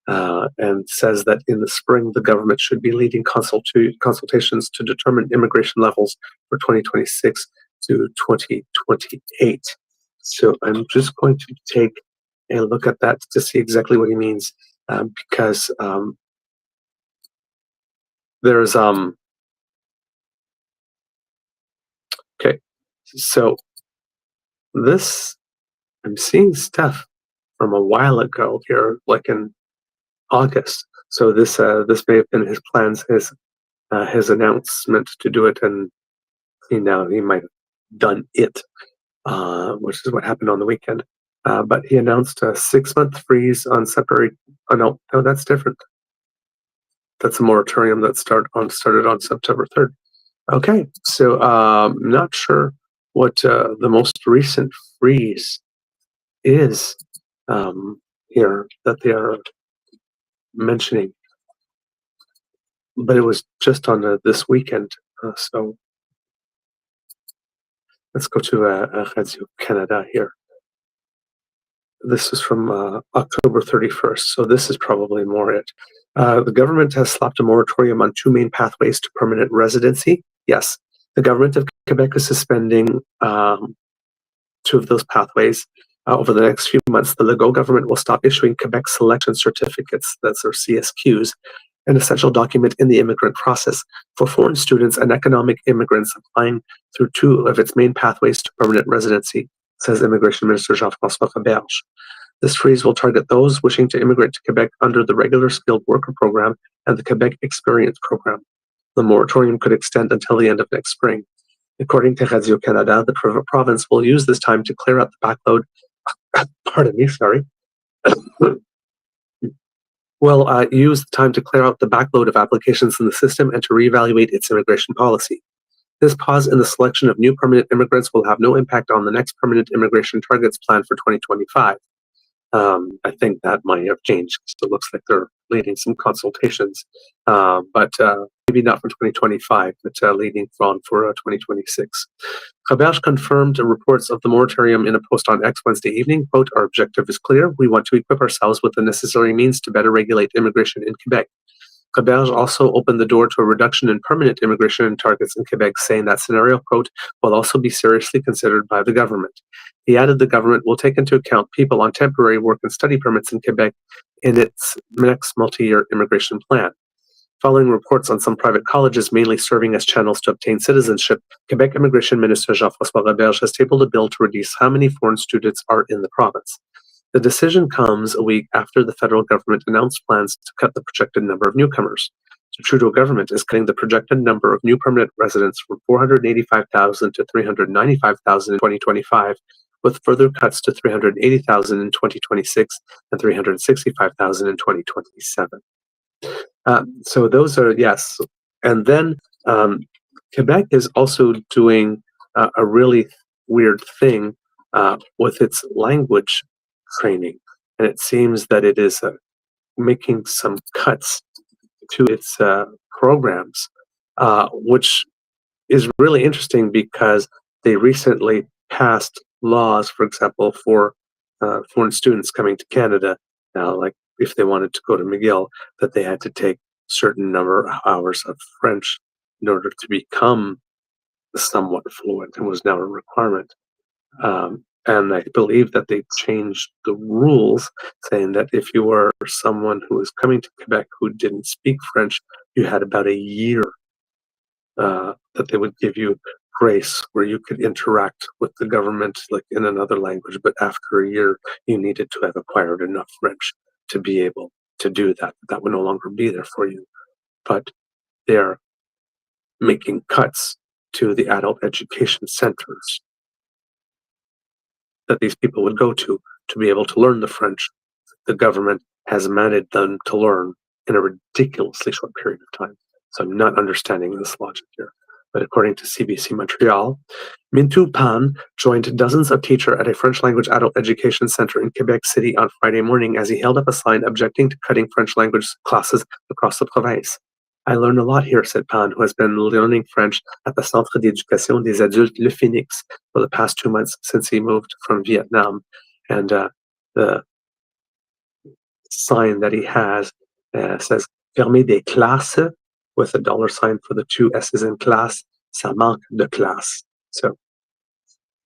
And says that in the spring, the government should be leading consultations to determine immigration levels for 2026 to 2028. So I'm just going to take a look at that to see exactly what he means, because there's okay. So this I'm seeing stuff from a while ago here, like in August. So this may have been his plans, his announcement to do it, and he might have done it, which is what happened on the weekend. But he announced a 6-month freeze on separate. Oh no, that's different. That's a moratorium that started on September 3rd. Okay, so not sure what the most recent freeze is here that they are mentioning, but it was just on this weekend. So let's go to Radio Canada here. This is from October 31st, so this is probably more it. The government has slapped a moratorium on 2 main pathways to permanent residency. Yes, the government of Quebec is suspending 2 of those pathways. Over the next few months, the Legault government will stop issuing Quebec selection certificates, that's our CSQs, an essential document in the immigrant process for foreign students and economic immigrants applying through 2 of its main pathways to permanent residency, says Immigration Minister Jean-François Roberge. This freeze will target those wishing to immigrate to Quebec under the regular skilled worker program and the Quebec Experience program. The moratorium could extend until the end of next spring. According to Radio Canada, the province will use this time to clear out the backload. Pardon me, sorry. Will use the time to clear out the backload of applications in the system and to reevaluate its immigration policy. This pause in the selection of new permanent immigrants will have no impact on the next permanent immigration targets planned for 2025. I think that might have changed. So it looks like they're leading some consultations, but maybe not for 2025, but leading on for 2026. Roberge confirmed reports of the moratorium in a post on X Wednesday evening. Quote, "Our objective is clear. We want to equip ourselves with the necessary means to better regulate immigration in Quebec." Roberge also opened the door to a reduction in permanent immigration targets in Quebec, saying that scenario, quote, "will also be seriously considered by the government." He added the government will take into account people on temporary work and study permits in Quebec in its next multi-year immigration plan. Following reports on some private colleges mainly serving as channels to obtain citizenship, Quebec Immigration Minister Jean-François Roberge has tabled a bill to reduce how many foreign students are in the province. The decision comes a week after the federal government announced plans to cut the projected number of newcomers. The Trudeau government is cutting the projected number of new permanent residents from 485,000 to 395,000 in 2025, with further cuts to 380,000 in 2026 and 365,000 in 2027. So those are, yes. And then Quebec is also doing a really weird thing with its language training. And it seems that it is making some cuts to its programs, which is really interesting because they recently passed laws, for example, for foreign students coming to Canada. Now, like if they wanted to go to McGill, that they had to take certain number of hours of French in order to become somewhat fluent, and was now a requirement. And I believe that they changed the rules, saying that if you were someone who was coming to Quebec who didn't speak French, you had about a year that they would give you grace where you could interact with the government like in another language, but after a year, you needed to have acquired enough French to be able to do that. That would no longer be there for you. But they're making cuts to the adult education centers that these people would go to be able to learn the French. The government has mandated them to learn in a ridiculously short period of time. So I'm not understanding this logic here. But according to CBC Montreal, Mintu Pan joined dozens of teachers at a French language adult education center in Quebec City on Friday morning as he held up a sign objecting to cutting French language classes across the province. I learned a lot here, said Pan, who has been learning French at the Centre d'éducation des adultes Le Phoenix for the past 2 months since he moved from Vietnam. And the sign that he has says fermer des classes with a dollar sign for the two S's in class, ça manque de classe. So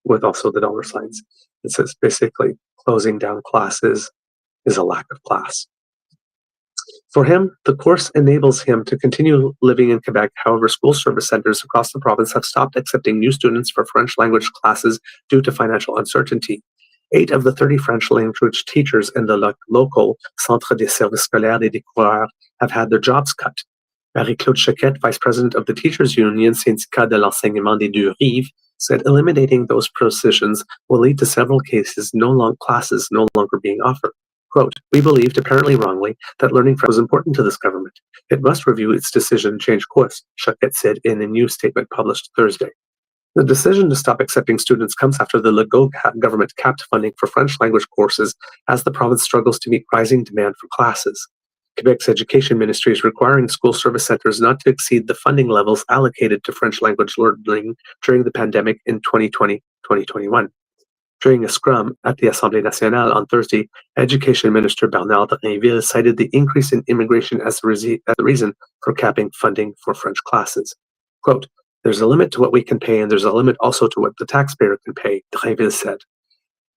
with also the dollar signs, it says basically closing down classes is a lack of class. For him, the course enables him to continue living in Quebec. However, school service centers across the province have stopped accepting new students for French language classes due to financial uncertainty. 8 of the 30 French language teachers in the local Centre des services scolaires des découvreurs have had their jobs cut. Marie-Claude Choquette, vice president of the Teachers Union, Syndicat de l'enseignement des deux rives, said eliminating those positions will lead to several cases classes no longer being offered. Quote, we believed, apparently wrongly, that learning French was important to this government. It must review its decision and change course, Choquette said in a news statement published Thursday. The decision to stop accepting students comes after the Legault government capped funding for French language courses as the province struggles to meet rising demand for classes. Quebec's education ministry is requiring school service centers not to exceed the funding levels allocated to French language learning during the pandemic in 2020-2021. During a scrum at the Assemblée nationale on Thursday, Education Minister Bernard Drinville cited the increase in immigration as the reason for capping funding for French classes. Quote, there's a limit to what we can pay, and there's a limit also to what the taxpayer can pay, Drinville said.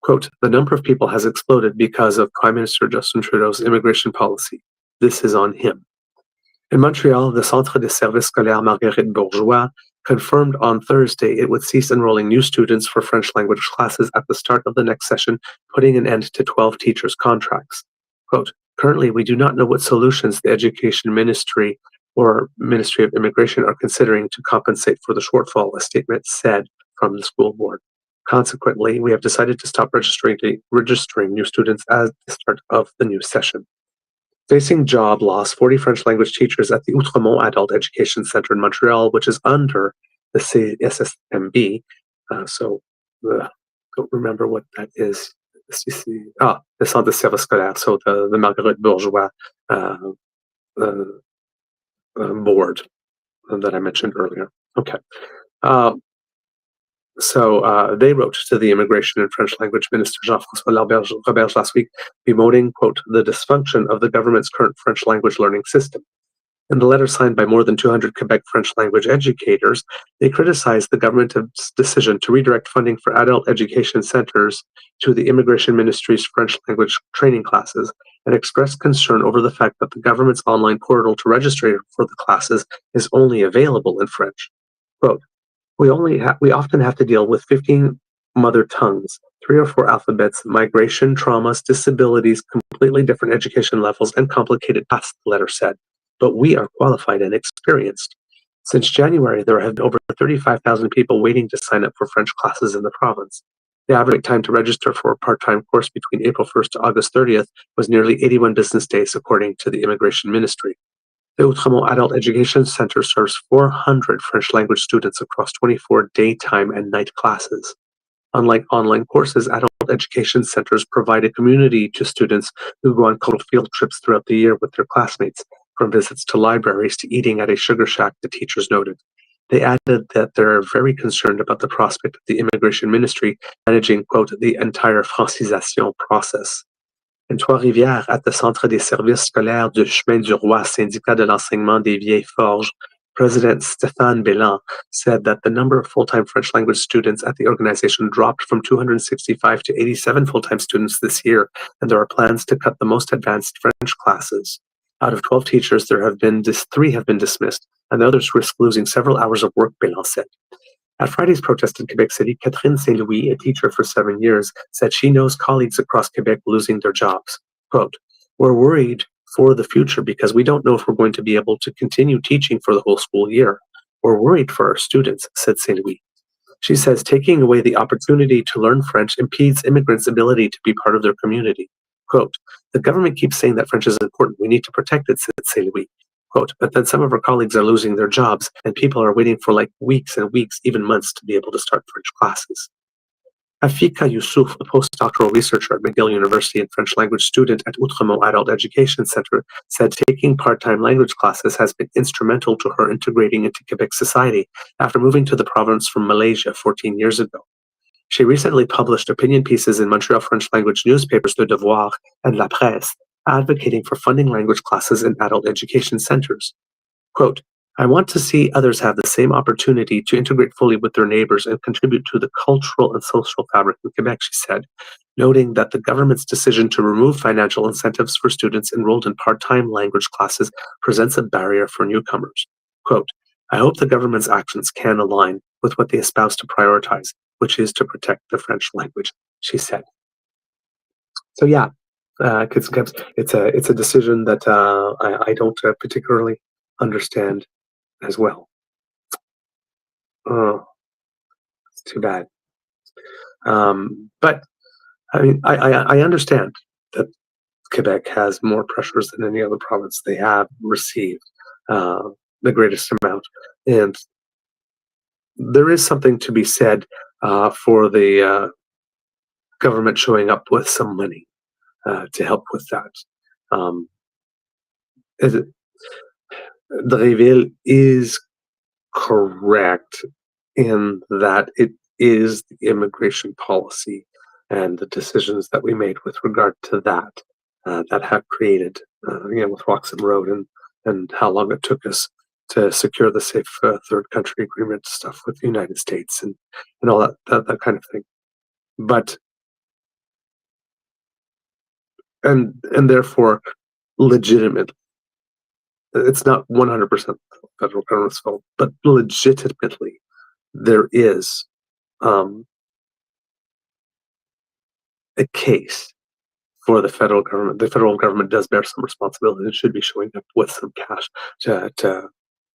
Quote, the number of people has exploded because of Prime Minister Justin Trudeau's immigration policy. This is on him. In Montreal, the Centre des services scolaires Marguerite Bourgeois confirmed on Thursday it would cease enrolling new students for French language classes at the start of the next session, putting an end to 12 teachers' contracts. Quote, currently, we do not know what solutions the Education Ministry or Ministry of Immigration are considering to compensate for the shortfall, a statement said from the school board. Consequently, we have decided to stop registering new students at the start of the new session. Facing job loss, 40 French language teachers at the Outremont Adult Education Center in Montreal, which is under the CSSMB, don't remember what that is. The Centre des services scolaires, so the Marguerite Bourgeois board that I mentioned earlier. Okay. So they wrote to the Immigration and French Language Minister Jean-François Roberge last week, bemoaning, quote, the dysfunction of the government's current French language learning system. In the letter signed by more than 200 Quebec French language educators, they criticized the government's decision to redirect funding for adult education centers to the Immigration Ministry's French language training classes and expressed concern over the fact that the government's online portal to register for the classes is only available in French. Quote, we often have to deal with 15 mother tongues, 3 or 4 alphabets, migration, traumas, disabilities, completely different education levels, and complicated paths, the letter said. But we are qualified and experienced. Since January, there have been over 35,000 people waiting to sign up for French classes in the province. The average time to register for a part-time course between April 1st to August 30th was nearly 81 business days, according to the Immigration Ministry. The Outremont Adult Education Center serves 400 French language students across 24 daytime and night classes. Unlike online courses, adult education centers provide a community to students who go on cultural field trips throughout the year with their classmates, from visits to libraries to eating at a sugar shack, the teachers noted. They added that they're very concerned about the prospect of the Immigration Ministry managing, quote, the entire francisation process. In Trois-Rivières, at the Centre des services scolaires du Chemin du Roi, Syndicat de l'enseignement des Vieilles Forges, President Stéphane Bélan said that the number of full-time French language students at the organization dropped from 265 to 87 full-time students this year, and there are plans to cut the most advanced French classes. Out of 12 teachers, 3 have been dismissed, and the others risk losing several hours of work, Bélan said. At Friday's protest in Quebec City, Catherine Saint-Louis, a teacher for 7 years, said she knows colleagues across Quebec losing their jobs. Quote, "We're worried for the future because we don't know if we're going to be able to continue teaching for the whole school year. We're worried for our students," said Saint-Louis. She says taking away the opportunity to learn French impedes immigrants' ability to be part of their community. Quote, "The government keeps saying that French is important. We need to protect it," said Saint-Louis. Quote, "But then some of our colleagues are losing their jobs and people are waiting for like weeks and weeks, even months to be able to start French classes." Afika Youssouf, a postdoctoral researcher at McGill University and French language student at Outremont Adult Education Center, said taking part-time language classes has been instrumental to her integrating into Quebec society after moving to the province from Malaysia 14 years ago. She recently published opinion pieces in Montreal French language newspapers Le Devoir and La Presse, advocating for funding language classes in adult education centers. Quote, "I want to see others have the same opportunity to integrate fully with their neighbors and contribute to the cultural and social fabric of Quebec," she said, noting that the government's decision to remove financial incentives for students enrolled in part-time language classes presents a barrier for newcomers. Quote, "I hope the government's actions can align with what they espouse to prioritize, which is to protect the French language," she said. So yeah, kids and cubs, it's a decision that I don't particularly understand as well. Oh, it's too bad. But I mean, I understand that Quebec has more pressures than any other province. They have received uh, the greatest amount, and there is something to be said for the government showing up with some money to help with that. Um, is the Reville is correct in that it is the immigration policy and the decisions that we made with regard to that that have created, with Roxham Road and how long it took us to secure the safe third country agreement stuff with the United States and all that kind of thing. But and therefore, legitimate. It's not 100% federal government's fault, but legitimately, there is um, a case for the federal government. The federal government does bear some responsibility and should be showing up with some cash to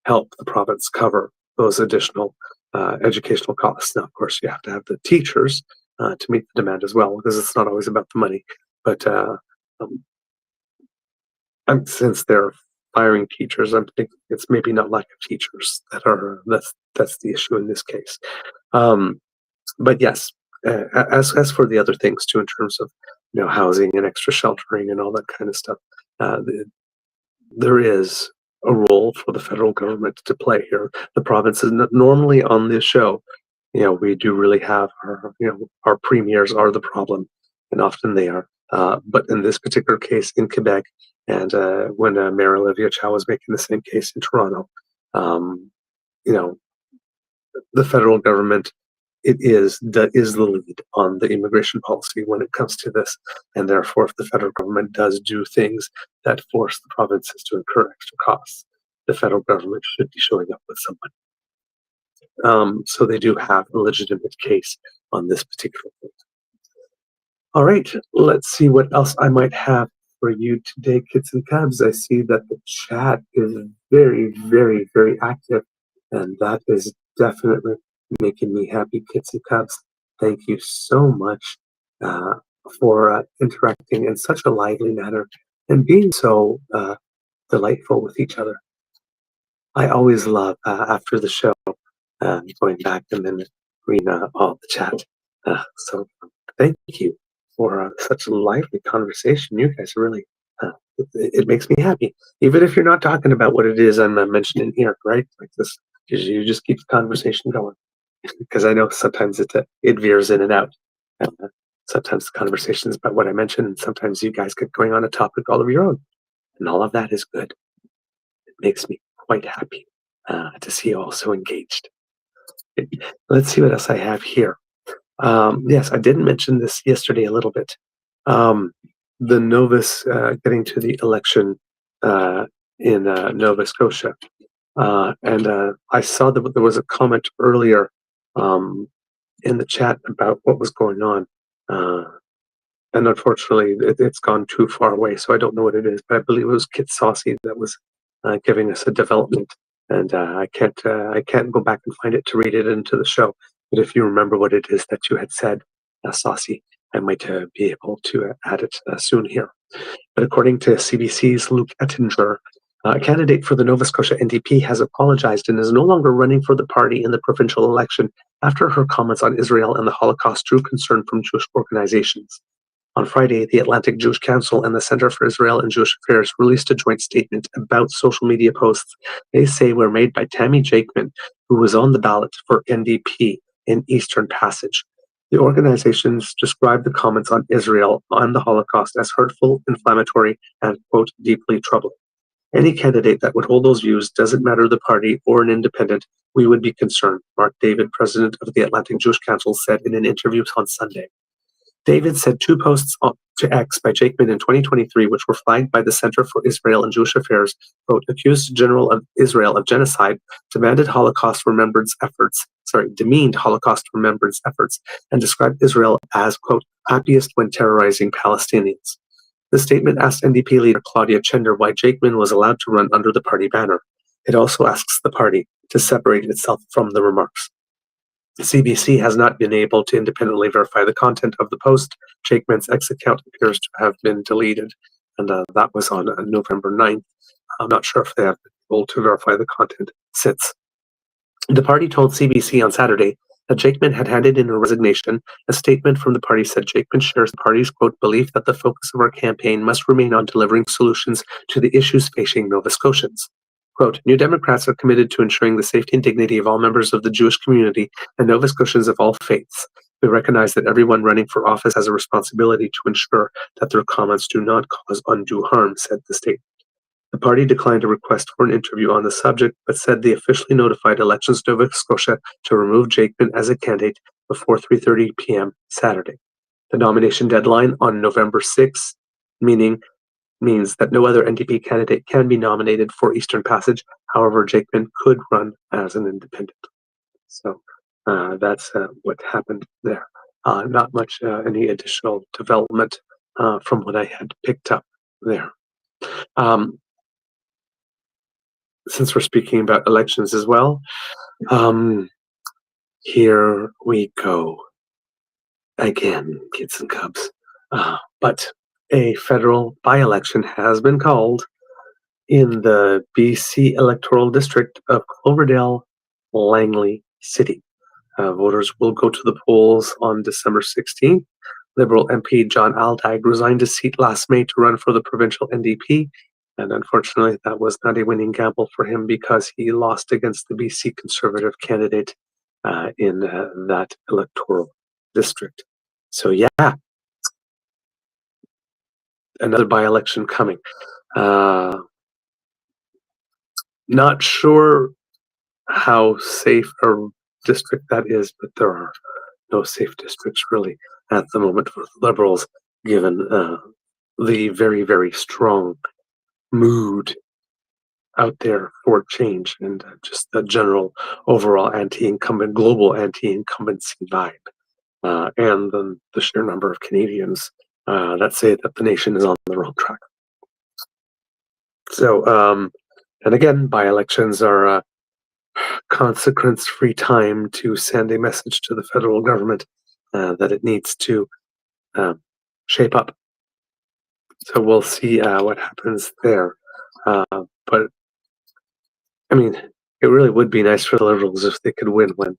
help the province cover those additional educational costs. Now, of course, you have to have the teachers to meet the demand as well, because it's not always about the money. But um, since they're firing teachers, I'm thinking it's maybe not lack of teachers that's the issue in this case. Um, but yes, as for the other things too, in terms of housing and extra sheltering and all that kind of stuff, there is a role for the federal government to play here. The provinces normally on this show, we do really have our premiers are the problem, and often they are. But in this particular case in Quebec, and when Mayor Olivia Chow was making the same case in Toronto, um, you know, the federal government is the lead on the immigration policy when it comes to this, and therefore, if the federal government does do things that force the provinces to incur extra costs, the federal government should be showing up with some money. So they do have a legitimate case on this particular thing. All right, let's see what else I might have for you today, kids and cubs. I see that the chat is very, very, very active, and that is definitely making me happy, kids and cubs. Thank you so much for interacting in such a lively manner and being so delightful with each other. I always love after the show going back and then reading all the chat. So thank you for such a lively conversation. You guys really, it makes me happy. Even if you're not talking about what it is I'm mentioning here, right? Like this, you just keep the conversation going. Because I know sometimes it veers in and out. Sometimes the conversation is about what I mentioned, and sometimes you guys get going on a topic all of your own. And all of that is good. It makes me quite happy to see you all so engaged. Let's see what else I have here. Yes, I did mention this yesterday a little bit. The Novus getting to the election in Nova Scotia. And I saw that there was a comment earlier um, in the chat about what was going on. And unfortunately, it's gone too far away, so I don't know what it is. But I believe it was Kit Saucy that was giving us a development, and I can't go back and find it to read it into the show. But if you remember what it is that you had said, Saucy, I might be able to add it soon here. But according to CBC's Luke Ettinger, a candidate for the Nova Scotia NDP has apologized and is no longer running for the party in the provincial election after her comments on Israel and the Holocaust drew concern from Jewish organizations. On Friday, the Atlantic Jewish Council and the Center for Israel and Jewish Affairs released a joint statement about social media posts they say were made by Tammy Jakeman, who was on the ballot for NDP in Eastern Passage. The organizations described the comments on Israel and the Holocaust as hurtful, inflammatory, and, quote, deeply troubling. Any candidate that would hold those views, doesn't matter the party or an independent, we would be concerned, Mark David, president of the Atlantic Jewish Council, said in an interview on Sunday. David said two posts to X by Jakeman in 2023, which were flagged by the Center for Israel and Jewish Affairs, quote, accused General of Israel of genocide, demeaned Holocaust remembrance efforts, and described Israel as, quote, happiest when terrorizing Palestinians. The statement asked NDP leader Claudia Chender why Jakeman was allowed to run under the party banner. It also asks the party to separate itself from the remarks. CBC has not been able to independently verify the content of the post. Jakeman's X account appears to have been deleted, and that was on November 9th. I'm not sure if they have been able to verify the content since. The party told CBC on Saturday that Jakeman had handed in a resignation. A statement from the party said Jakeman shares the party's, quote, belief that the focus of our campaign must remain on delivering solutions to the issues facing Nova Scotians. Quote, New Democrats are committed to ensuring the safety and dignity of all members of the Jewish community and Nova Scotians of all faiths. We recognize that everyone running for office has a responsibility to ensure that their comments do not cause undue harm, said the statement. The party declined a request for an interview on the subject, but said they officially notified Elections Nova Scotia to remove Jakeman as a candidate before 3:30 p.m. Saturday. The nomination deadline on November 6th, means that no other NDP candidate can be nominated for Eastern Passage. However, Jakeman could run as an independent. So that's what happened there. Not much any additional development from what I had picked up there. Since we're speaking about elections as well, here we go again, kids and cubs. But a federal by-election has been called in the BC electoral district of Cloverdale, Langley City. Voters will go to the polls on December 16th. Liberal MP John Aldag resigned his seat last May to run for the provincial NDP, and unfortunately that was not a winning gamble for him because he lost against the BC Conservative candidate in that electoral district. So yeah, another by-election coming. Not sure how safe a district that is, but there are no safe districts really at the moment for the Liberals, given the very, very strong mood out there for change and just the general overall global anti-incumbency vibe, and the sheer number of Canadians that say that the nation is on the wrong track. So, and again, by-elections are consequence-free time to send a message to the federal government that it needs to shape up. So we'll see what happens there. But I mean, it really would be nice for the Liberals if they could win when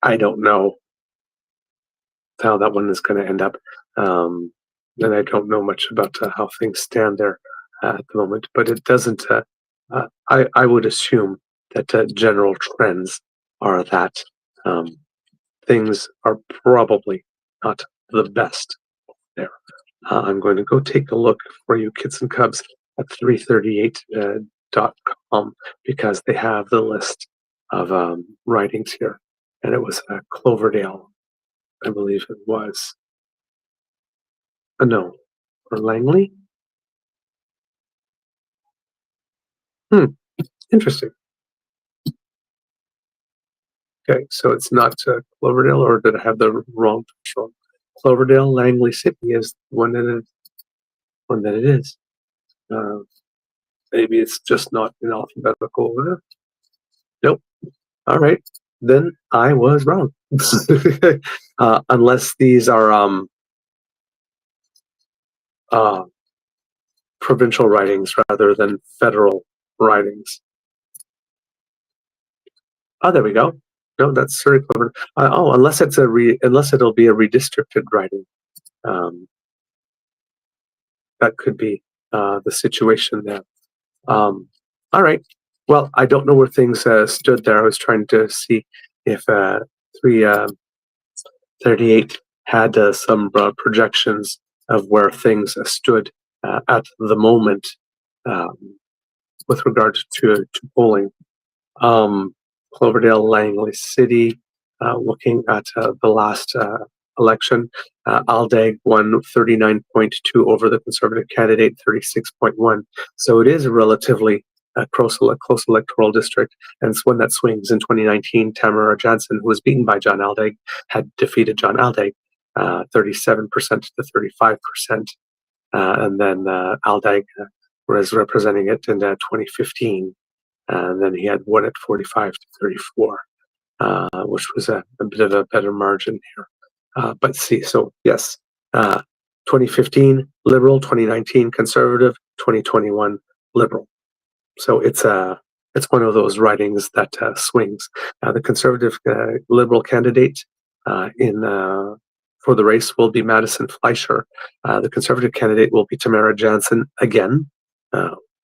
I don't know how that one is going to end up. And I don't know much about how things stand there at the moment, but it doesn't. I would assume that general trends are that things are probably not the best there. I'm going to go take a look for you, kids and cubs, at 338.com because they have the list of writings here, and it was Cloverdale, I believe it was. No, or Langley. Interesting. Okay, so it's not Cloverdale, or did I have the wrong place wrong? Cloverdale, Langley City is one that it is. Uh, Maybe it's just not in alphabetical order. Nope. All right, then I was wrong. Unless these are uh, provincial writings rather than federal writings. Oh, there we go. No, that's Surrey Clover. Unless unless it'll be a redistricted writing. Um, that could be the situation there. All right. Well, I don't know where things stood there. I was trying to see if 338 had some projections of where things stood at the moment um, with regard to polling. um, Cloverdale, Langley City. Looking at the last election, Aldag won 39.2 over the Conservative candidate 36.1. So it is a relatively close electoral district, and it's one that swings. In 2019, Tamara Jansen, who was beaten by John Aldag, had defeated John Aldag 37% to 35%. And then Aldag was representing it in 2015. And then he had won at 45 to 34, which was a bit of a better margin here. But see, so yes, 2015 Liberal, 2019 Conservative, 2021 Liberal. So it's one of those ridings that swings. The Conservative Liberal candidate in for the race will be Madison Fleischer. The Conservative candidate will be Tamara Jansen again,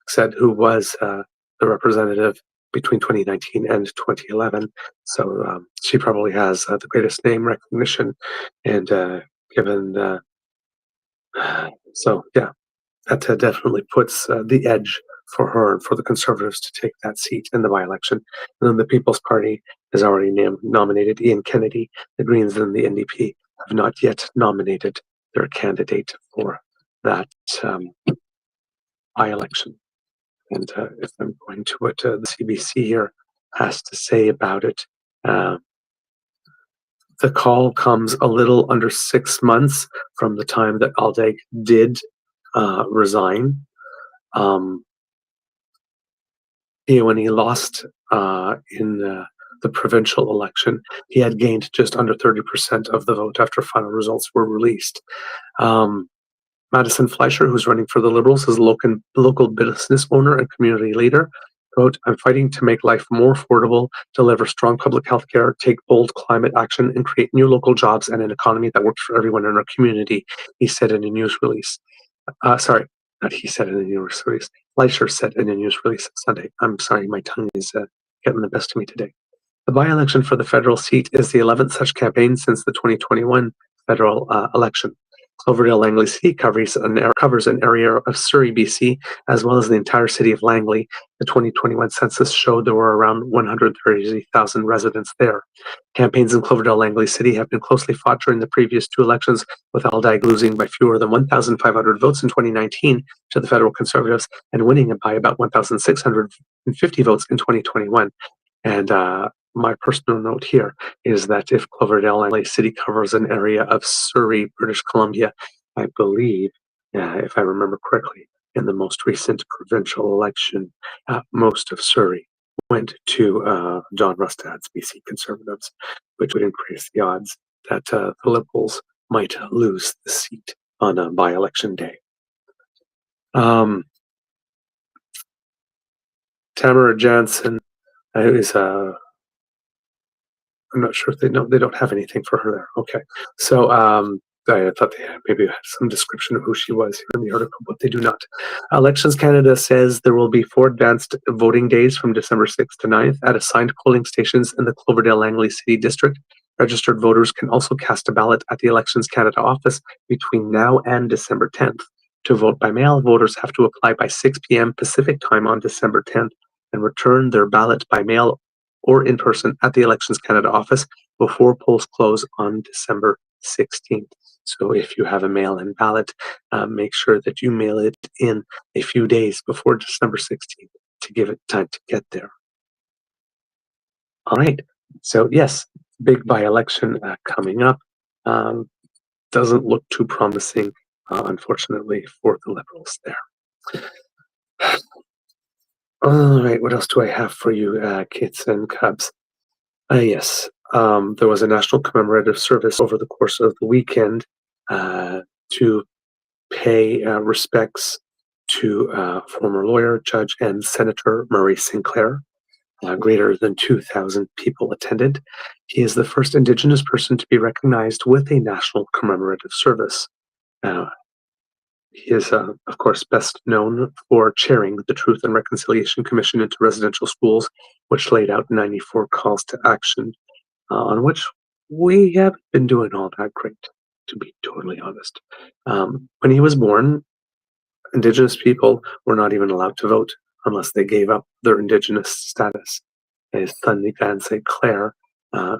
said who was the representative between 2019 and 2011. So she probably has the greatest name recognition, and given so yeah, that definitely puts the edge for her and for the Conservatives to take that seat in the by-election. And then the People's Party has already nominated Ian Kennedy. The Greens and the NDP have not yet nominated their candidate for that by-election. And if I'm going to what the CBC here has to say about it, the call comes a little under 6 months from the time that Aldag did resign. When he lost in the provincial election, he had gained just under 30% of the vote after final results were released. Madison Fleischer, who's running for the Liberals, is a local business owner and community leader. Quote, I'm fighting to make life more affordable, deliver strong public health care, take bold climate action, and create new local jobs and an economy that works for everyone in our community, he said in a news release. Sorry, not he said in a news release. Fleischer said in a news release Sunday. I'm sorry, my tongue is getting the best of me today. The by-election for the federal seat is the 11th such campaign since the 2021 federal election. Cloverdale Langley City covers an area of Surrey, BC, as well as the entire city of Langley. The 2021 census showed there were around 130,000 residents there. Campaigns in Cloverdale Langley City have been closely fought during the previous two elections, with Aldag losing by fewer than 1,500 votes in 2019 to the federal Conservatives and winning by about 1,650 votes in 2021. And my personal note here is that if Cloverdale Langley City covers an area of Surrey, British Columbia, I believe, if I remember correctly, in the most recent provincial election, most of Surrey went to John Rustad's BC Conservatives, which would increase the odds that the Liberals might lose the seat on a by-election day. Tamara Jansen is I'm not sure if they don't have anything for her there. Okay, so I thought they maybe had some description of who she was in the article, but they do not. Elections Canada says there will be 4 advanced voting days from December 6th to 9th at assigned polling stations in the Cloverdale Langley City District. Registered voters can also cast a ballot at the Elections Canada office between now and December 10th. To vote by mail, voters have to apply by 6 p.m. Pacific time on December 10th and return their ballot by mail or in person at the Elections Canada office before polls close on December 16th. So if you have a mail-in ballot, make sure that you mail it in a few days before December 16th to give it time to get there. All right. So yes, big by-election coming up. Um, doesn't look too promising, unfortunately, for the Liberals there. All right, what else do I have for you, kids and cubs? Yes, there was a national commemorative service over the course of the weekend to pay respects to former lawyer, judge, and Senator Murray Sinclair. Greater than 2,000 people attended. He is the first Indigenous person to be recognized with a national commemorative service. Uh, he is, of course, best known for chairing the Truth and Reconciliation Commission into residential schools, which laid out 94 calls to action, on which we haven't been doing all that great, to be totally honest. When he was born, Indigenous people were not even allowed to vote unless they gave up their Indigenous status. His son, Van St. Clair,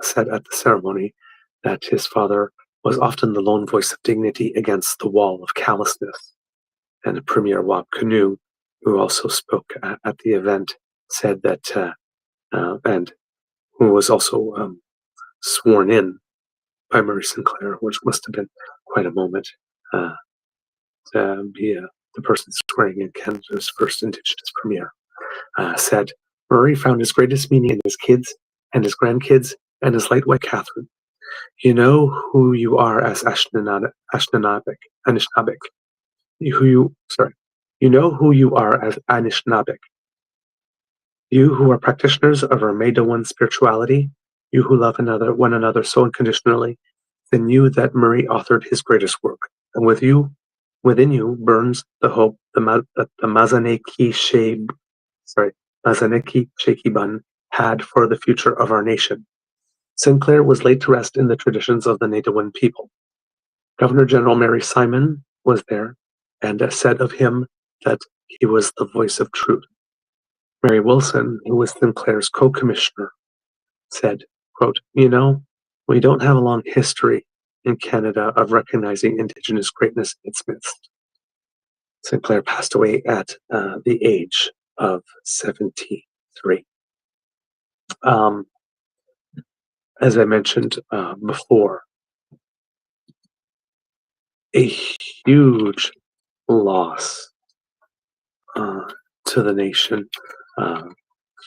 said at the ceremony that his father was often the lone voice of dignity against the wall of callousness. And Premier Wab Kinew, who also spoke at the event, said that, and who was also sworn in by Murray Sinclair, which must have been quite a moment uh, to be the person swearing in Canada's first Indigenous premier, said Murray found his greatest meaning in his kids and his grandkids and his late wife Catherine. You know who you are as Anishinaabe. You know who you are as Anishinaabe. You who are practitioners of our One spirituality, you who love one another so unconditionally, then you that Murray authored his greatest work, and within you burns the hope that the Mazaneki Shakibun had for the future of our nation. Sinclair was laid to rest in the traditions of the Nitawan people. Governor General Mary Simon was there and said of him that he was the voice of truth. Mary Wilson, who was Sinclair's co-commissioner, said, quote, you know, we don't have a long history in Canada of recognizing Indigenous greatness in its midst. Sinclair passed away at the age of 73. As I mentioned before, a huge loss to the nation,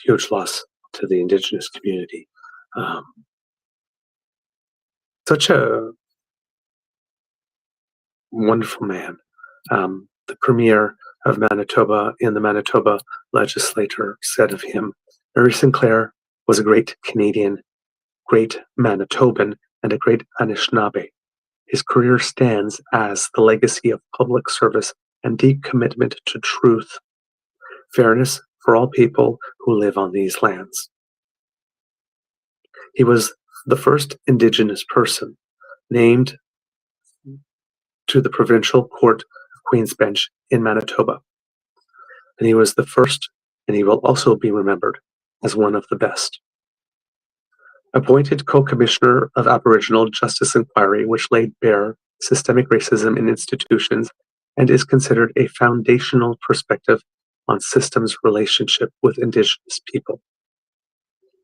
huge loss to the Indigenous community. Such a wonderful man. The premier of Manitoba in the Manitoba legislature said of him, Murray Sinclair was a great Canadian, great Manitoban, and a great Anishinaabe. His career stands as the legacy of public service and deep commitment to truth, fairness for all people who live on these lands. He was the first Indigenous person named to the Provincial Court of Queen's Bench in Manitoba. And he was the first, and he will also be remembered as one of the best. Appointed co-commissioner of Aboriginal Justice Inquiry, which laid bare systemic racism in institutions and is considered a foundational perspective on systems relationship with Indigenous people.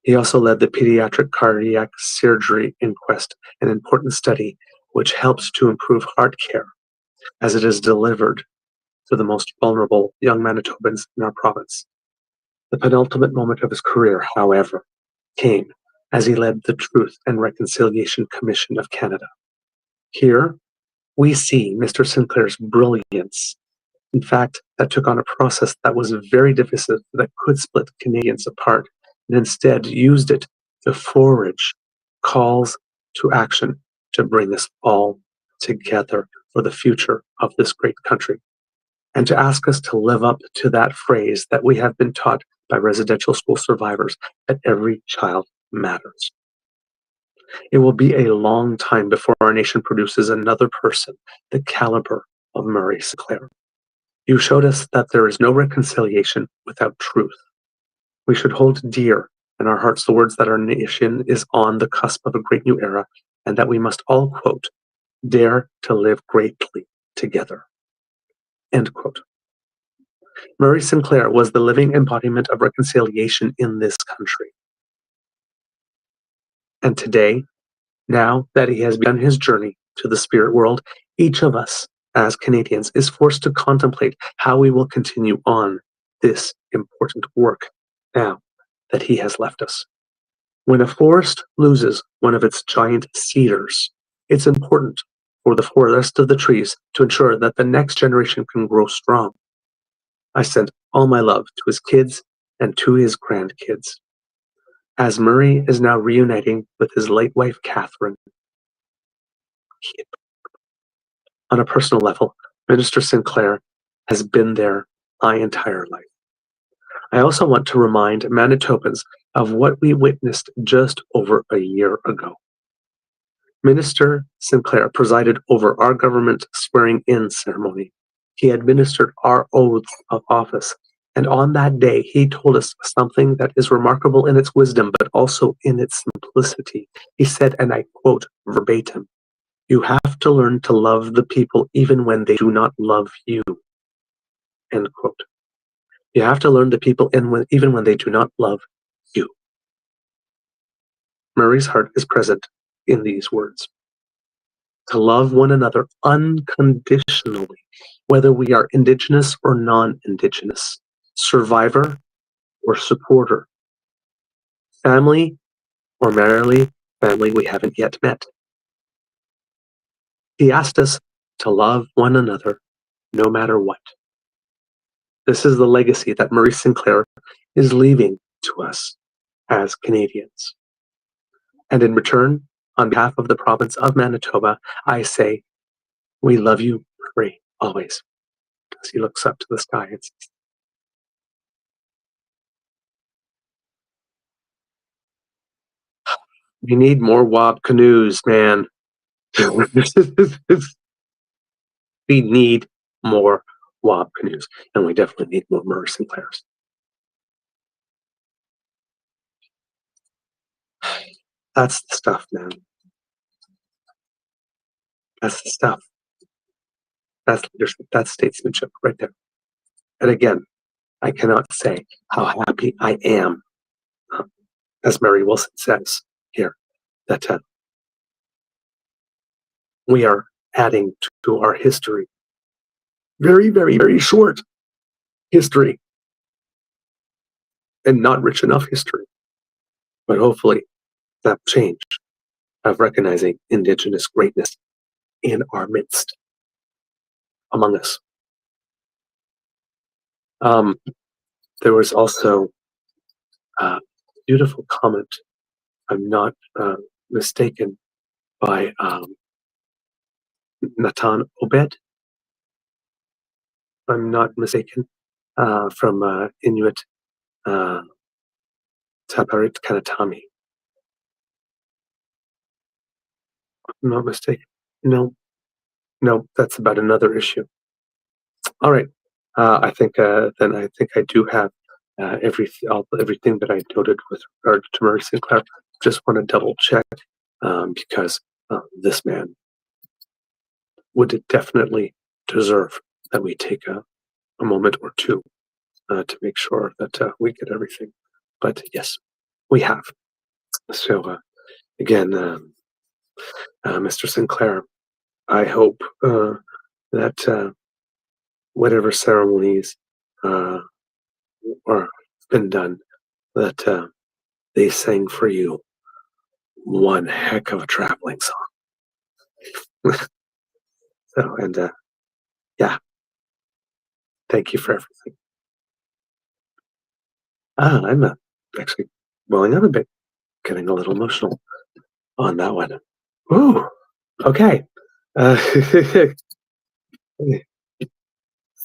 He also led the Pediatric Cardiac Surgery Inquest, an important study which helps to improve heart care as it is delivered to the most vulnerable young Manitobans in our province. The penultimate moment of his career, however, came as he led the Truth and Reconciliation Commission of Canada. Here, we see Mr. Sinclair's brilliance. In fact, that took on a process that was very divisive, that could split Canadians apart, and instead used it to forage calls to action to bring us all together for the future of this great country, and to ask us to live up to that phrase that we have been taught by residential school survivors, that every child matters. It will be a long time before our nation produces another person the caliber of Murray Sinclair. You showed us that there is no reconciliation without truth. We should hold dear in our hearts the words that our nation is on the cusp of a great new era, and that we must all, quote, dare to live greatly together, end quote. Murray Sinclair was the living embodiment of reconciliation in this country. And today, now that he has begun his journey to the spirit world, each of us as Canadians is forced to contemplate how we will continue on this important work now that he has left us. When a forest loses one of its giant cedars, it's important for the rest of the trees to ensure that the next generation can grow strong. I send all my love to his kids and to his grandkids. As Murray is now reuniting with his late wife, Catherine, on a personal level, Minister Sinclair has been there my entire life. I also want to remind Manitobans of what we witnessed just over a year ago. Minister Sinclair presided over our government swearing-in ceremony. He administered our oaths of office, and on that day he told us something that is remarkable in its wisdom, but also in its simplicity. He said, and I quote verbatim, "You have to learn to love the people even when they do not love you." End quote. You have to learn the people even when they do not love you. Murray's heart is present in these words. To love one another unconditionally, whether we are Indigenous or non-Indigenous, survivor or supporter, family or merely family we haven't yet met. He asked us to love one another no matter what. This is the legacy that Murray Sinclair is leaving to us as Canadians. And in return, on behalf of the province of Manitoba, I say, we love you, Murray, always. As he looks up to the sky and says, we need more wob canoes, man. We need more wob canoes, and we definitely need more Murray Sinclairs. That's the stuff, man. That's the stuff. That's leadership. That's statesmanship right there. And again, I cannot say how happy I am, as Mary Wilson says here, that we are adding to our history. Very, very, very short history, and not rich enough history. But hopefully that change of recognizing Indigenous greatness in our midst, among us. There was also a beautiful comment, I'm not mistaken, by Natan Obed, I'm not mistaken, from Inuit Taparit Kanatami. I'm not mistaken. No, that's about another issue. All right. I think then I think I do have everything that I noted with regard to Murray Sinclair. Just want to double check because this man would definitely deserve that we take a moment or two to make sure that we get everything. But yes, we have. So again, Mr. Sinclair, I hope that whatever ceremonies are been done, that they sang for you one heck of a traveling song. So, and yeah, thank you for everything. I'm actually welling up a bit, getting a little emotional on that one. Ooh, okay. The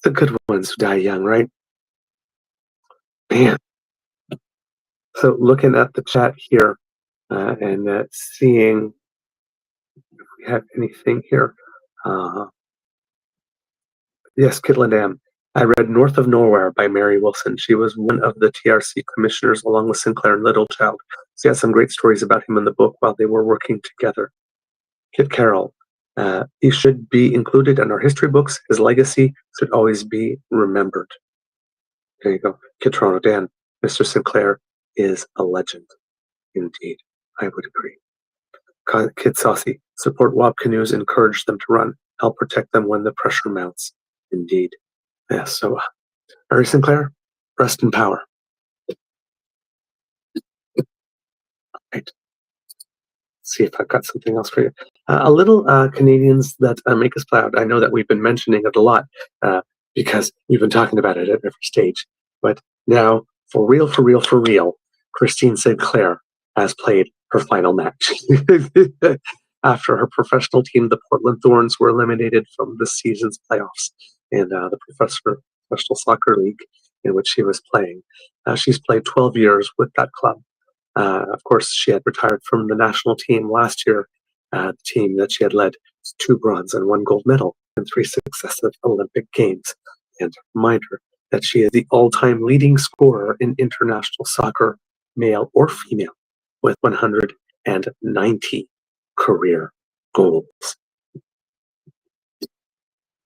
good ones who die young, right? Man. So looking at the chat here and seeing if we have anything here. Yes, Kitlandam. I read North of Nowhere by Mary Wilson. She was one of the TRC commissioners along with Sinclair and Littlechild. She had some great stories about him in the book while they were working together. Kit Carroll. He should be included in our history books. His legacy should always be remembered. There you go. Kit Toronto Dan. Mr. Sinclair is a legend. Indeed. I would agree. Kid Saucy. Support WAP canoes, encourage them to run. Help protect them when the pressure mounts. Indeed. Yes, so Mary Sinclair, rest in power. Right. See if I've got something else for you. A little Canadians that make us proud. I know that we've been mentioning it a lot because we've been talking about it at every stage. But now, for real, for real, for real, Christine Sinclair has played her final match. After her professional team, the Portland Thorns, were eliminated from this season's playoffs in the Professional Soccer League in which she was playing. She's played 12 years with that club. Of course, she had retired from the national team last year, the team that she had led to 2 bronze and 1 gold medal in 3 successive Olympic Games. And reminder that she is the all-time leading scorer in international soccer, male or female, with 190 career goals.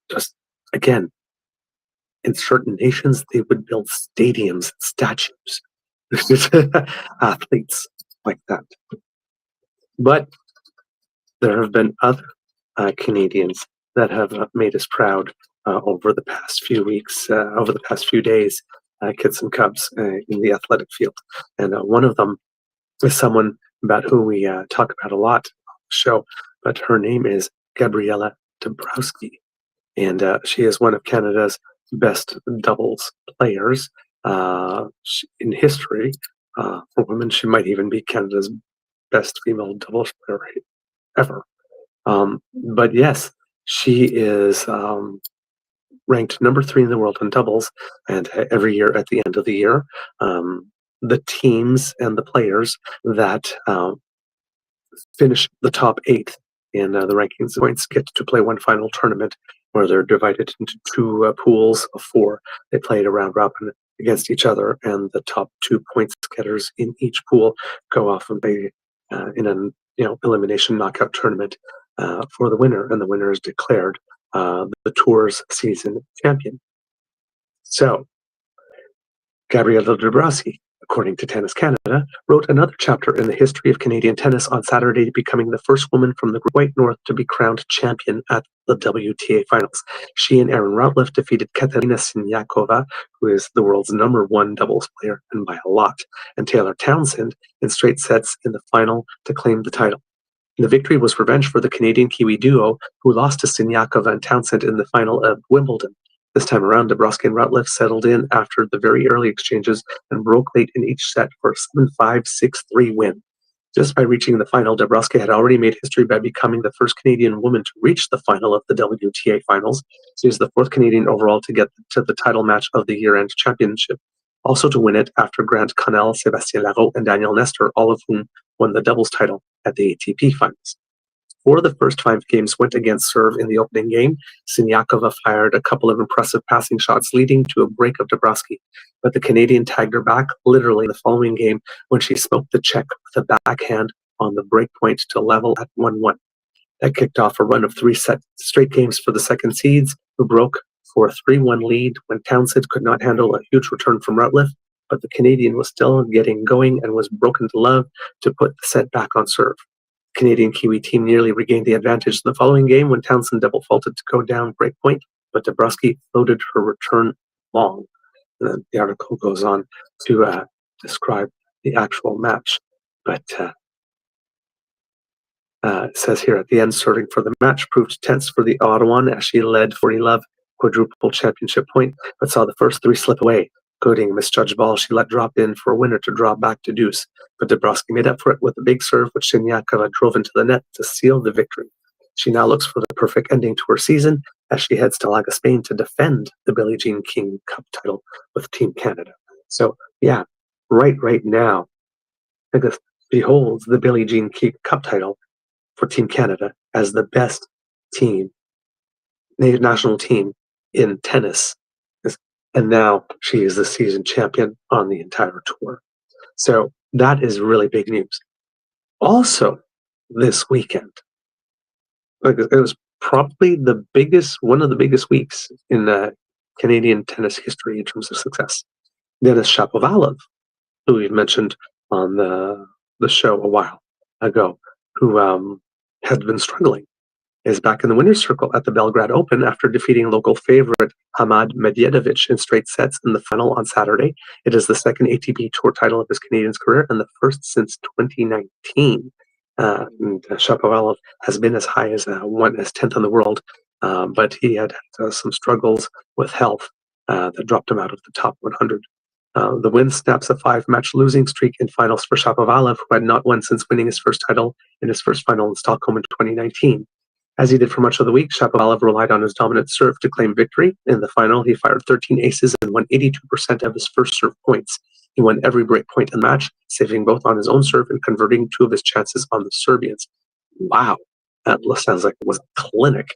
Just, again, in certain nations, they would build stadiums and statues. Athletes like that. But there have been other Canadians that have made us proud over the past few weeks, over the past few days, kids and cubs in the athletic field. And one of them is someone about who we talk about a lot on the show, but her name is Gabriela Dabrowski. And she is one of Canada's best doubles players in history. For women, she might even be Canada's best female doubles player ever. But yes, she is ranked number 3 in the world in doubles, and every year at the end of the year, the teams and the players that finish the top 8 in the rankings points get to play one final tournament where they're divided into 2 pools of 4. They play a round robin against each other, and the top 2 points getters in each pool go off and play in an elimination knockout tournament for the winner, and the winner is declared the tour's season champion. So, Gabriela Dabrowski, according to Tennis Canada, wrote another chapter in the history of Canadian tennis on Saturday, becoming the first woman from the Great North to be crowned champion at the WTA Finals. She and Erin Routliffe defeated Katerina Siniakova, who is the world's number 1 doubles player, and by a lot, and Taylor Townsend in straight sets in the final to claim the title. The victory was revenge for the Canadian-Kiwi duo, who lost to Siniakova and Townsend in the final of Wimbledon. This time around, Dabrowski and Routliffe settled in after the very early exchanges and broke late in each set for a 7-5, 6-3 win. Just by reaching the final, Dabrowski had already made history by becoming the first Canadian woman to reach the final of the WTA Finals. She is the 4th Canadian overall to get to the title match of the year-end championship, also to win it after Grant Connell, Sébastien Larreau, and Daniel Nestor, all of whom won the doubles title at the ATP Finals. 4 of the first 5 games went against serve in the opening game. Siniakova fired a couple of impressive passing shots, leading to a break of Dabrowski. But the Canadian tagged her back literally in the following game when she smoked the Czech with a backhand on the break point to level at 1-1. That kicked off a run of 3 straight games for the second seeds, who broke for a 3-1 lead when Townsend could not handle a huge return from Routliffe. But the Canadian was still getting going and was broken to love to put the set back on serve. Canadian-Kiwi team nearly regained the advantage in the following game when Townsend double faulted to go down break point, but Dabrowski floated her return long. And then the article goes on to describe the actual match. But it says here at the end, serving for the match proved tense for the Ottawan as she led 40-love quadruple championship point, but saw the first 3 slip away. Goading a misjudged ball, she let drop in for a winner to draw back to deuce. But Dabrowski made up for it with a big serve, which Siniakova drove into the net to seal the victory. She now looks for the perfect ending to her season as she heads to Laga, Spain to defend the Billie Jean King Cup title with Team Canada. So, yeah, right now, I guess, beholds the Billie Jean King Cup title for Team Canada as the best team, national team in tennis. And now she is the season champion on the entire tour. So that is really big news. Also, this weekend, it was probably one of the biggest weeks in Canadian tennis history in terms of success. Denis Shapovalov, who we mentioned on the show a while ago, who had been struggling, is back in the winner's circle at the Belgrade Open after defeating local favorite Hamad Medjedovic in straight sets in the final on Saturday. It is the second ATP Tour title of his Canadian's career and the first since 2019. And Shapovalov has been as high as 10th in the world, but he had some struggles with health that dropped him out of the top 100. The win snaps a 5-match losing streak in finals for Shapovalov, who had not won since winning his first title in his first final in Stockholm in 2019. As he did for much of the week, Shapovalov relied on his dominant serve to claim victory. In the final, he fired 13 aces and won 82% of his first serve points. He won every break point in the match, saving both on his own serve and converting 2 of his chances on the Serbians. Wow, that sounds like it was a clinic.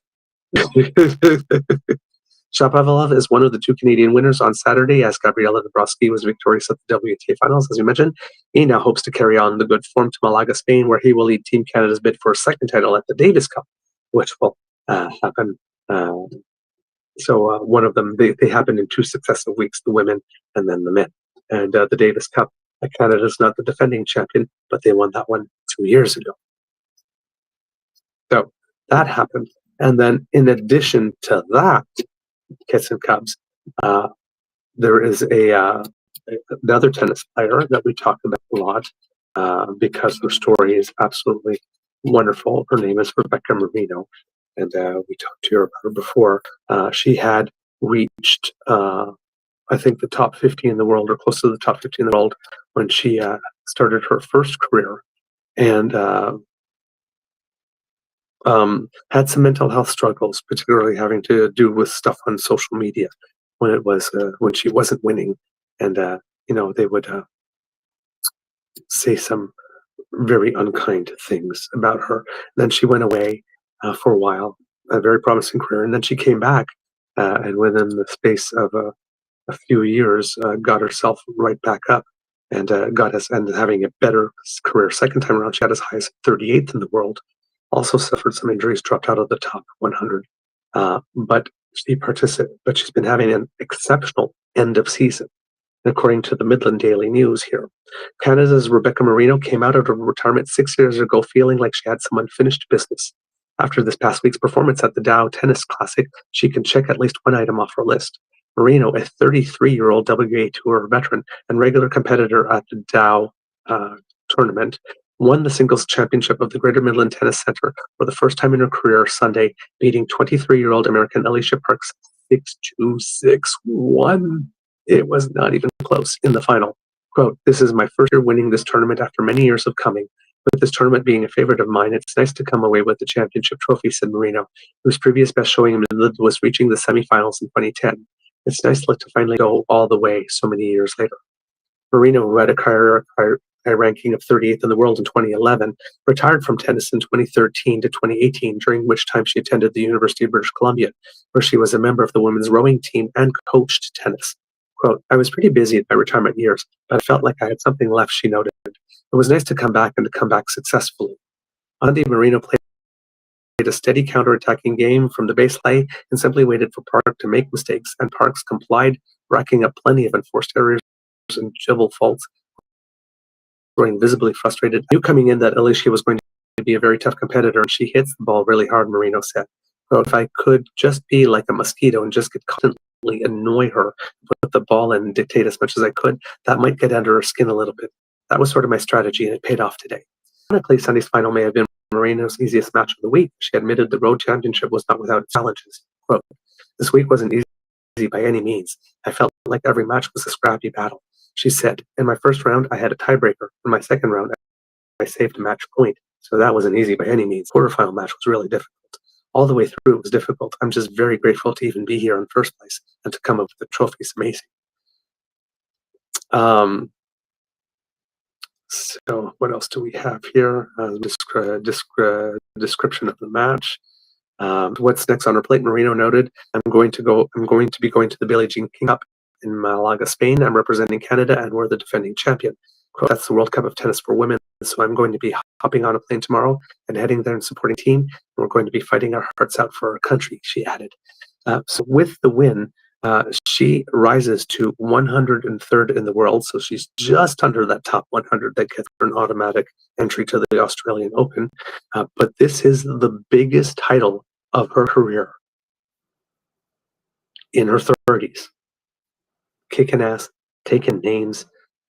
Shapovalov is one of the 2 Canadian winners on Saturday, as Gabriela Dabrowski was victorious at the WTA finals, as you mentioned. He now hopes to carry on the good form to Malaga, Spain, where he will lead Team Canada's bid for a second title at the Davis Cup, which will happen. One of them, they happened in 2 successive weeks, the women and then the men. And the Davis Cup, Canada's not the defending champion, but they won that one 2 years ago. So that happened. And then in addition to that, Kits and Cubs, there is another tennis player that we talk about a lot because her story is absolutely wonderful. Her name is Rebecca Marino, and we talked to her about her before. She had reached, I think, the top 50 in the world, or close to the top 50 in the world, when she started her first career, and had some mental health struggles, particularly having to do with stuff on social media when she wasn't winning, and they would say some very unkind things about her. Then she went away for a while, a very promising career, and then she came back, and within the space of a few years, got herself right back up, and ended having a better career. Second time around, she had as high as 38th in the world. Also suffered some injuries, dropped out of the top 100. But she's been having an exceptional end of season. According to the Midland Daily News here, Canada's Rebecca Marino came out of her retirement 6 years ago feeling like she had some unfinished business. After this past week's performance at the Dow Tennis Classic, she can check at least one item off her list. Marino, a 33-year-old WA Tour veteran and regular competitor at the Dow tournament, won the singles championship of the Greater Midland Tennis Center for the first time in her career Sunday, beating 23-year-old American Alicia Parks 6-2, 6-1. It was not even close in the final. Quote, "This is my first year winning this tournament after many years of coming. With this tournament being a favorite of mine, it's nice to come away with the championship trophy," said Marino, whose previous best showing in Midland was reaching the semifinals in 2010. "It's nice to finally go all the way so many years later." Marino, who had a ranking of 38th in the world in 2011, retired from tennis in 2013 to 2018, during which time she attended the University of British Columbia, where she was a member of the women's rowing team and coached tennis. Quote, "I was pretty busy in my retirement years, but I felt like I had something left," she noted. "It was nice to come back and to come back successfully." Andy Marino played a steady counter-attacking game from the baseline and simply waited for Park to make mistakes, and Parks complied, racking up plenty of enforced errors and dribble faults. Growing visibly frustrated, I knew coming in that Alicia was going to be a very tough competitor, and she hits the ball really hard, Marino said. "So if I could just be like a mosquito and just constantly annoy her, put the ball in and dictate as much as I could, that might get under her skin a little bit. That was sort of my strategy, and it paid off today." Ironically, Sunday's final may have been Marino's easiest match of the week. She admitted the road championship was not without its challenges. Quote, "This week wasn't easy by any means. I felt like every match was a scrappy battle," she said. "In my first round, I had a tiebreaker. In my second round, I saved a match point. So that wasn't easy by any means. Quarterfinal match was really difficult. All the way through, it was difficult. I'm just very grateful to even be here in first place and to come up with the trophy is amazing." So what else do we have here? Description of the match. What's next on her plate? Marino noted, I'm going to be going to the Billie Jean King Cup in Malaga, Spain. I'm representing Canada and we're the defending champion. Quote, "That's the World Cup of Tennis for Women. So I'm going to be hopping on a plane tomorrow and heading there and supporting the team. And we're going to be fighting our hearts out for our country," she added. So with the win, She rises to 103rd in the world, so she's just under that top 100 that gets her an automatic entry to the Australian Open. But this is the biggest title of her career in her 30s. Kicking ass, taking names.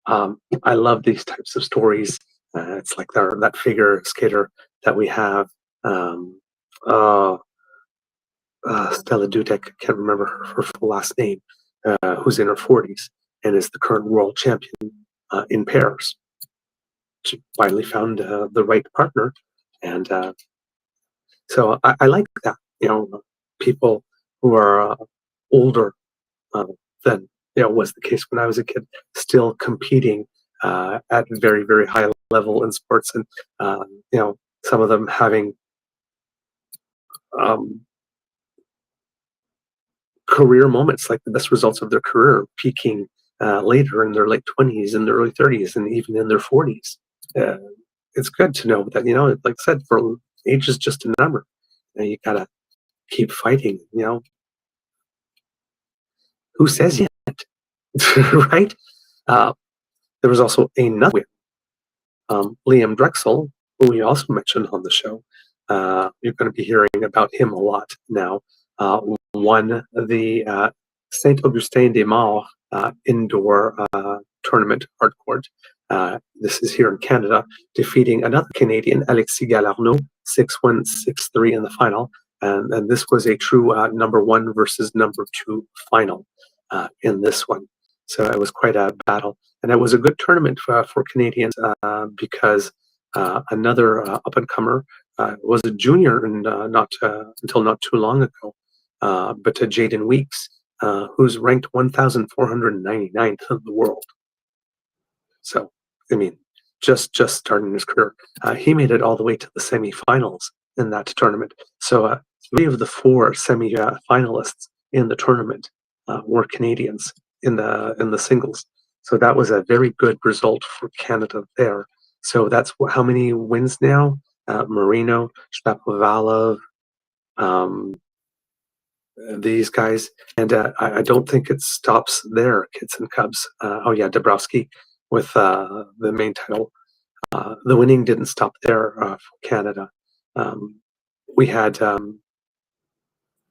I love these types of stories. It's like that figure skater that we have. Um, uh, Stella Dudek, I can't remember her full last name, who's in her 40s and is the current world champion in pairs. She finally found the right partner, and so I like that. People who are older than was the case when I was a kid, still competing at very very high level in sports, and some of them having um, career moments, like the best results of their career, peaking later in their late 20s, in their early 30s, and even in their 40s. Uh, it's good to know that, like I said, for age is just a number. You gotta keep fighting. Who says yet, right? Uh, there was also another win. Liam Drexel, who we also mentioned on the show. You're going to be hearing about him a lot now. Won the Saint Augustin des Maures indoor tournament hardcourt. This is here in Canada, defeating another Canadian, Alexis Galarneau, 6-1, 6-3 in the final. And this was a true number one versus number two final in this one. So it was quite a battle. And it was a good tournament for Canadians because another up-and-comer was a junior and not until not too long ago, but Jaden Weeks, who's ranked 1,499th in the world. So, I mean, just starting his career. He made it all the way to the semifinals in that tournament. So 3 of the 4 semi-finalists in the tournament were Canadians in the singles. So that was a very good result for Canada there. So that's how many wins now? Marino, Shapovalov, these guys. And I don't think it stops there, Kids and Cubs. Dabrowski with the main title. The winning didn't stop there for Canada. We had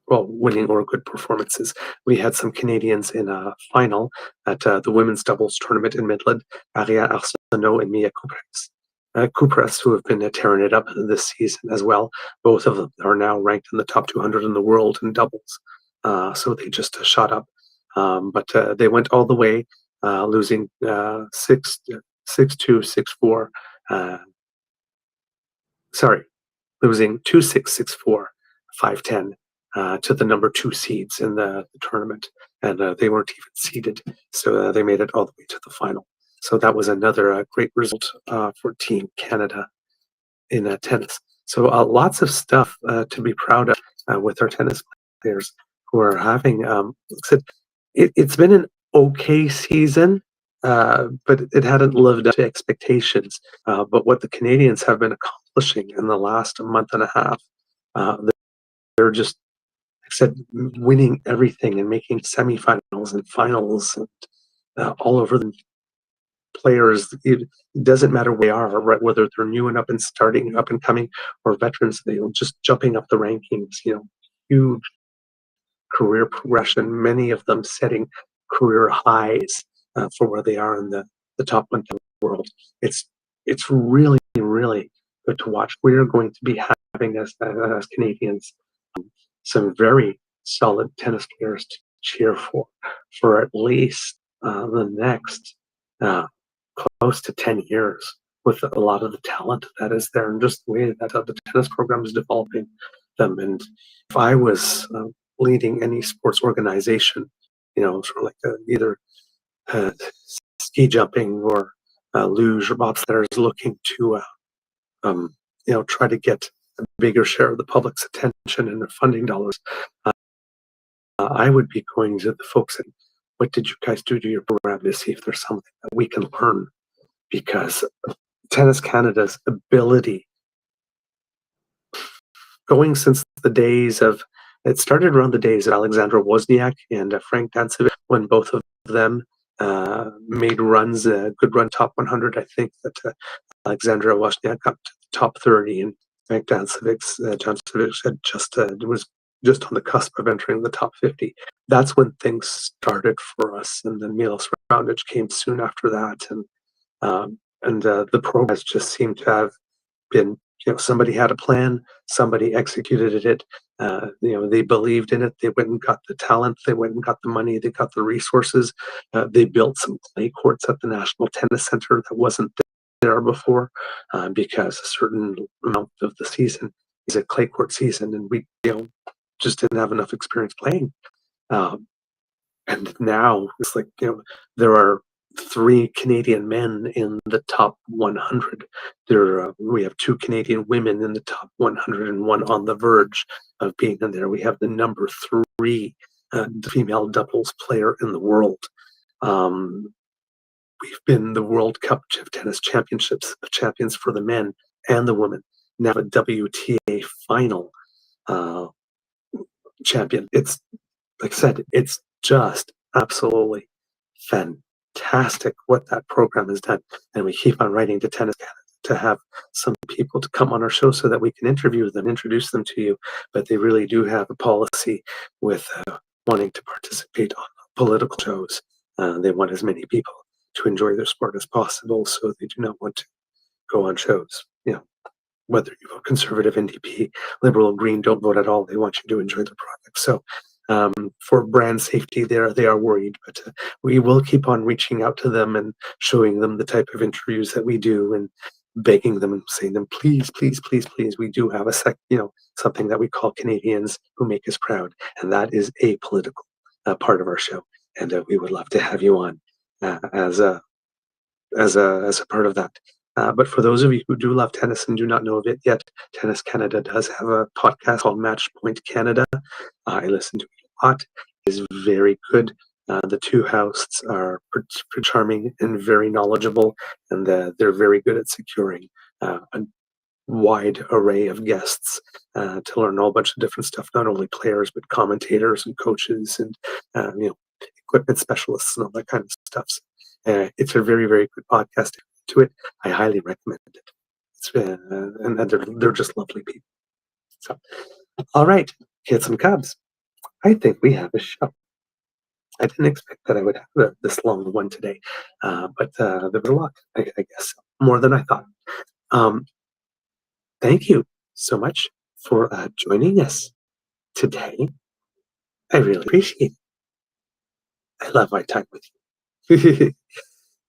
winning or good performances. We had some Canadians in a final at the women's doubles tournament in Midland, Aria Arsenault and Mia Kupres. Kupres, who have been tearing it up this season as well. Both of them are now ranked in the top 200 in the world in doubles. So they just shot up. But they went all the way, losing 6-2, 6-4. Losing 2-6, 6-4, 5-10 to the number 2 seeds in the tournament, and they weren't even seeded, so they made it all the way to the final. So that was another great result for Team Canada in tennis. So lots of stuff to be proud of with our tennis players who are having. It's been an okay season, but it hadn't lived up to expectations. But what the Canadians have been accomplishing in the last month and a half, they're just, like I said, winning everything and making semifinals and finals and all over the players. It doesn't matter where they are, right? Whether they're new and up and coming, or veterans, just jumping up the rankings. Huge career progression. Many of them setting career highs for where they are in the top 100 in the world. It's really really good to watch. We are going to be having as Canadians some very solid tennis players to cheer for at least the next close to 10 years, with a lot of the talent that is there and just the way that the tennis program is developing them. And if I was leading any sports organization, sort of like either uh, ski jumping or luge or bobsledders looking to try to get a bigger share of the public's attention and their funding dollars, I would be going to the folks and, what did you guys do to your program to see if there's something that we can learn? Because Tennis Canada's ability, going since the days of It started around the days of Alexandra Wozniak and Frank Dancevich, when both of them made runs, a good run top 100. I think that Alexandra Wozniak got to the top 30, and Frank Dancevich had was just on the cusp of entering the top 50. That's when things started for us, and then Milos Raonic came soon after that, and the progress just seemed to have been, somebody had a plan, somebody executed it. They believed in it. They went and got the talent. They went and got the money. They got the resources. They built some clay courts at the National Tennis Center that wasn't there before, because a certain amount of the season is a clay court season, and we, just didn't have enough experience playing. Um, and now it's like, there are three Canadian men in the top 100. We have two Canadian women in the top 100 and one on the verge of being in there. We have the number three female doubles player in the world. We've been the World Cup tennis champions for the men and the women. Now a WTA final champion. It's, like I said, it's just absolutely fantastic what that program has done. And we keep on writing to Tennis Canada to have some people to come on our show so that we can interview them, introduce them to you. But they really do have a policy with wanting to participate on political shows. They want as many people to enjoy their sport as possible, so they do not want to go on shows. Whether you vote Conservative, NDP, Liberal, Green, don't vote at all. They want you to enjoy the product. So for brand safety, they are worried, but we will keep on reaching out to them and showing them the type of interviews that we do, and begging them and saying them, please, please, please, please. We do have something that we call Canadians Who Make Us Proud, and that is a political part of our show, and we would love to have you on as a part of that. But for those of you who do love tennis and do not know of it yet, Tennis Canada does have a podcast called Match Point Canada. I listen to it a lot. It is very good. The two hosts are charming and very knowledgeable, and they're very good at securing a wide array of guests to learn a whole bunch of different stuff, not only players, but commentators and coaches and equipment specialists and all that kind of stuff. So, it's a very, very good podcast. To it, I highly recommend it. And they're just lovely people. So, all right, kids and cubs, I think we have a show. I didn't expect that I would have this long one today, but there was a lot, I guess, more than I thought. Thank you so much for joining us today. I really appreciate it. I love my time with you.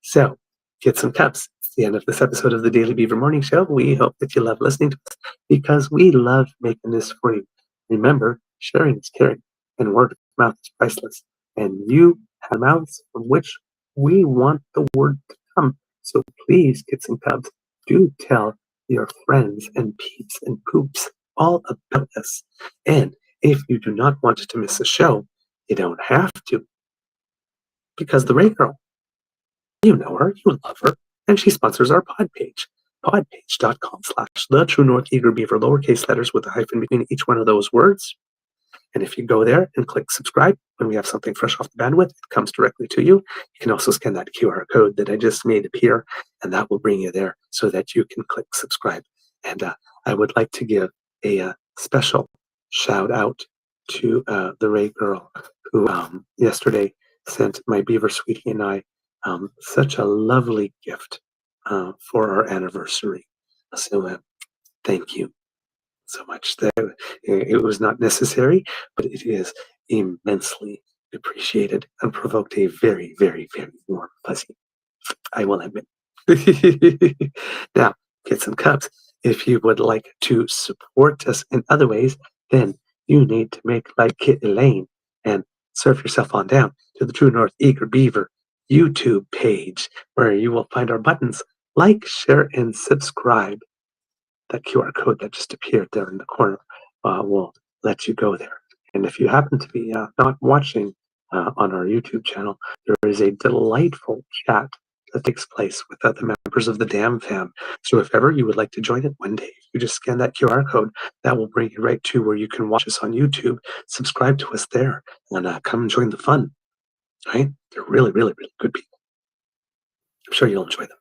So, get some cups. It's the end of this episode of the Daily Beaver Morning Show. We hope that you love listening to us because we love making this for you. Remember, sharing is caring, and word of mouth is priceless. And you have mouths from which we want the word to come. So please, kids and cubs, do tell your friends and peeps and poops all about us. And if you do not want to miss a show, you don't have to. Because the Ray Girl, you know her, you love her, and she sponsors our pod page. Podpage.com/The True North Eager Beaver, lowercase letters with a hyphen between each one of those words. And if you go there and click subscribe, when we have something fresh off the bandwidth, it comes directly to you. You can also scan that QR code that I just made appear, and that will bring you there so that you can click subscribe. And I would like to give a special shout out to the Ray Girl, who yesterday sent my Beaver Sweetie and I such a lovely gift for our anniversary. So thank you so much. It was not necessary, but it is immensely appreciated and provoked a very, very, very warm fuzzy, I will admit. Now, kids and cubs, if you would like to support us in other ways, then you need to make like Kit Elaine and surf yourself on down to the True North Eager Beaver YouTube page, where you will find our buttons like, share, and subscribe. That QR code that just appeared there in the corner will let you go there. And if you happen to be not watching on our YouTube channel, there is a delightful chat that takes place with the members of the Damn Fam. So if ever you would like to join it one day, you just scan that QR code. That will bring you right to where you can watch us on YouTube, subscribe to us there, and come and join the fun. Right? They're really, really, really good people. I'm sure you'll enjoy them.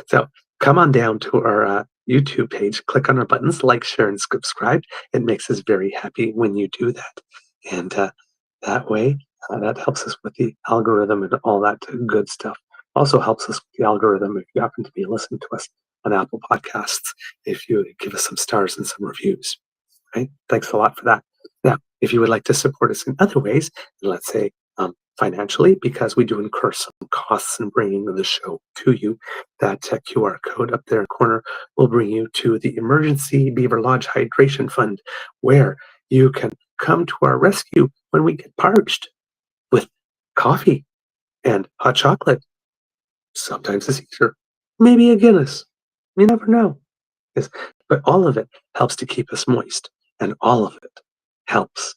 So come on down to our YouTube page, click on our buttons, like, share, and subscribe. It makes us very happy when you do that. And that way, that helps us with the algorithm and all that good stuff. Also helps us with the algorithm if you happen to be listening to us on Apple Podcasts, if you give us some stars and some reviews. Right? Thanks a lot for that. Now, if you would like to support us in other ways, let's say financially, because we do incur some costs in bringing the show to you, that QR code up there in the corner will bring you to the Emergency Beaver Lodge Hydration Fund, where you can come to our rescue when we get parched with coffee and hot chocolate. Sometimes a Caesar, maybe a Guinness. You never know. Yes. But all of it helps to keep us moist, and all of it helps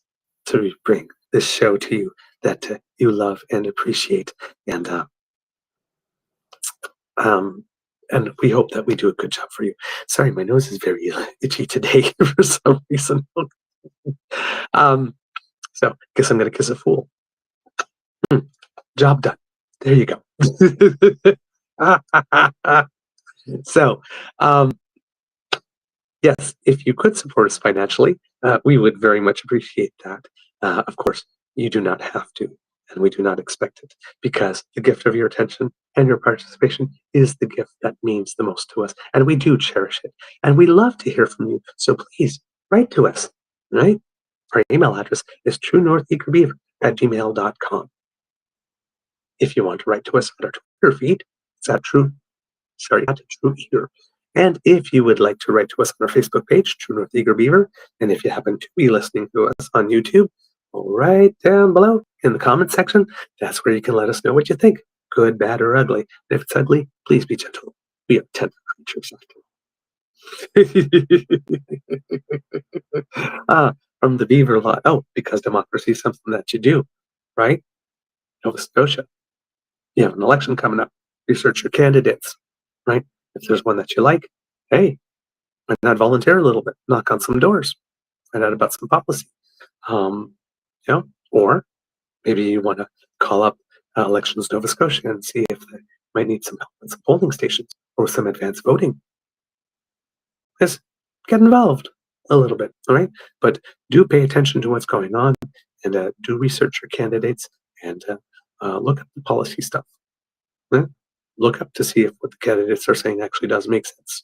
to bring this show to you that you love and appreciate, and we hope that we do a good job for you. Sorry, my nose is very itchy today for some reason. So guess I'm gonna kiss a fool. Job done. There you go. So, yes, if you could support us financially, we would very much appreciate that. Of course, you do not have to, and we do not expect it, because the gift of your attention and your participation is the gift that means the most to us, and we do cherish it. And we love to hear from you, so please write to us, right? Our email address is truenortheagerbeaver@gmail.com. If you want to write to us on our Twitter feed, it's at True Eager. And if you would like to write to us on our Facebook page, True North Eager Beaver, and if you happen to be listening to us on YouTube, right down below in the comment section, that's where you can let us know what you think, good, bad, or ugly. And if it's ugly, please be gentle. We are tender creatures after all. From the Beaver lot. Oh, because democracy is something that you do, right? Nova Scotia. You have an election coming up. Research your candidates, right? If there's one that you like, hey, why not volunteer a little bit? Knock on some doors, find out about some policy. Or maybe you want to call up Elections Nova Scotia and see if they might need some help at some polling stations or some advanced voting. Just get involved a little bit, all right? But do pay attention to what's going on, and do research your candidates, and look at the policy stuff. Look up to see if what the candidates are saying actually does make sense.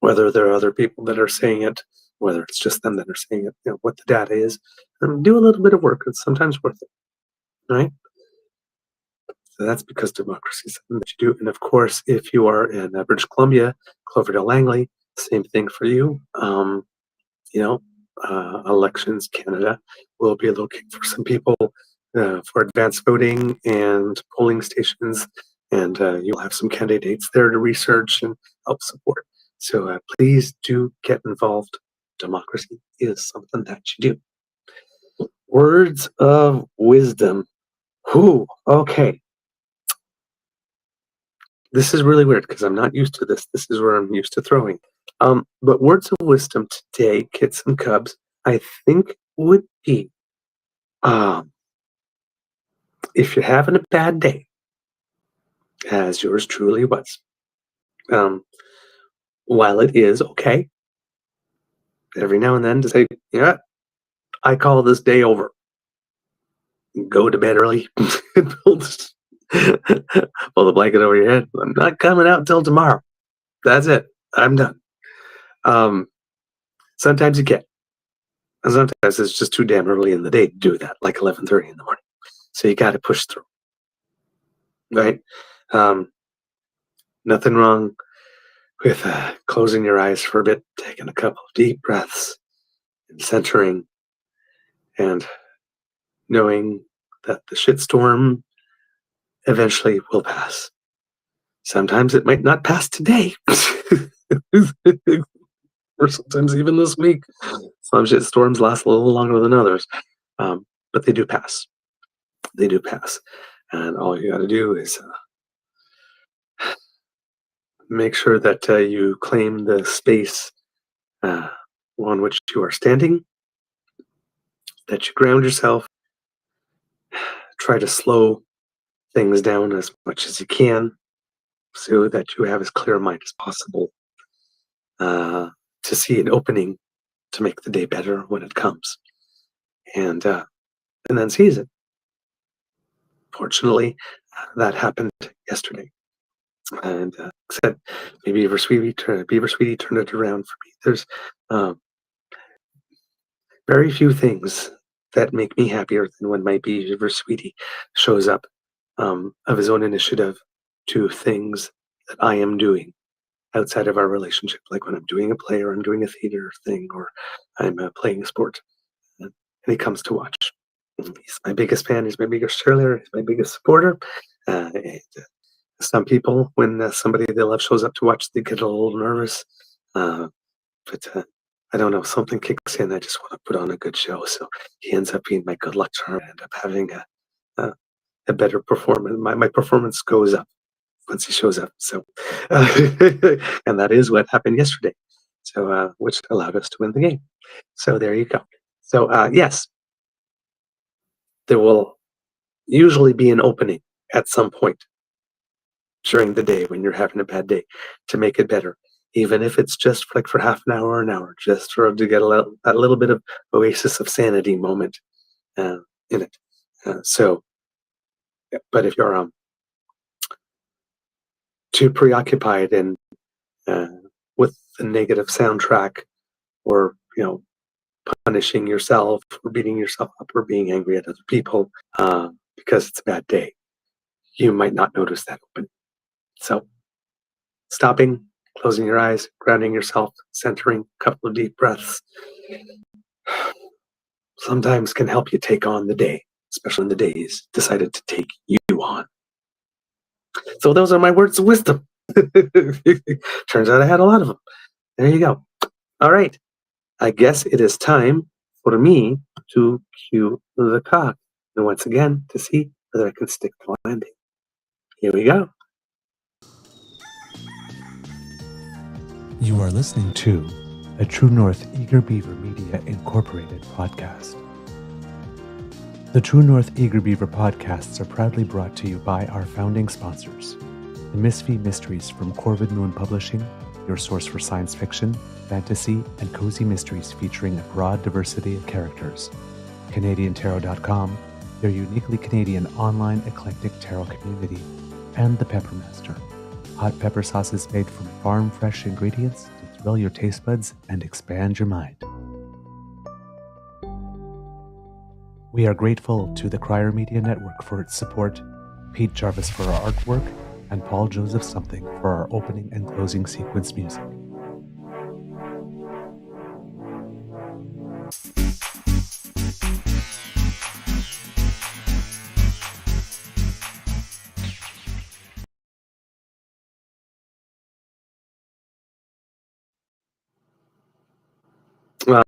Whether there are other people that are saying it, whether it's just them that are saying it, what the data is, and do a little bit of work. It's sometimes worth it, right? So that's because democracy is something that you do. And of course, if you are in British Columbia, Cloverdale Langley, same thing for you. Elections Canada will be looking for some people for advanced voting and polling stations, and you'll have some candidates there to research and help support. So please do get involved. Democracy is something that you do. Words of wisdom. Whew, okay. This is really weird because I'm not used to this. This is where I'm used to throwing. But words of wisdom today, kids and cubs, I think would be, if you're having a bad day, as yours truly was, while it is okay every now and then to say, yeah, I call this day over. Go to bed early, pull the blanket over your head. I'm not coming out until tomorrow. That's it. I'm done. Sometimes you get. And sometimes it's just too damn early in the day to do that, like 11:30 in the morning. So you got to push through, right? Nothing wrong with closing your eyes for a bit, taking a couple of deep breaths, and centering, and knowing that the shitstorm eventually will pass. Sometimes it might not pass today, or sometimes even this week. Some shitstorms last a little longer than others, but they do pass. They do pass, and all you got to do is make sure that you claim the space uh, on which you are standing, that you ground yourself, try to slow things down as much as you can so that you have as clear a mind as possible uh, to see an opening to make the day better when it comes, and then seize it. Fortunately, that happened yesterday, and said Beaver Sweetie turned it around for me. There's um, very few things that make me happier than when my Beaver Sweetie shows up of his own initiative to things that I am doing outside of our relationship, like when I'm doing a play or I'm doing a theater thing or I'm playing a sport, and he comes to watch. He's my biggest fan. He's my biggest cheerleader. He's my biggest supporter. And some people, when somebody they love shows up to watch, they get a little nervous. But I don't know, something kicks in. I just want to put on a good show. So he ends up being my good luck charm. I end up having a, a better performance. My performance goes up once he shows up. So, and that is what happened yesterday. So, which allowed us to win the game. So there you go. So yes, there will usually be an opening at some point during the day when you're having a bad day to make it better, even if it's just like for half an hour, just for to get a little bit of oasis of sanity moment uh, in it. So, but if you're too preoccupied and uh, with the negative soundtrack, or punishing yourself, or beating yourself up, or being angry at other people because it's a bad day, you might not notice that open. So, stopping, closing your eyes, grounding yourself, centering, a couple of deep breaths, sometimes can help you take on the day, especially when the day's decided to take you on. So those are my words of wisdom. Turns out I had a lot of them. There you go. All right. I guess it is time for me to cue the cock. And once again, to see whether I can stick the landing. Here we go. You are listening to a True North Eager Beaver Media Incorporated podcast. The True North Eager Beaver podcasts are proudly brought to you by our founding sponsors, the Misfit Mysteries from Corvid Moon Publishing, your source for science fiction, fantasy, and cozy mysteries featuring a broad diversity of characters, CanadianTarot.com, their uniquely Canadian online eclectic tarot community, and the Peppermaster, hot pepper sauces made from farm-fresh ingredients to thrill your taste buds and expand your mind. We are grateful to the Crier Media Network for its support, Pete Jarvis for our artwork, and Paul Joseph Something for our opening and closing sequence music.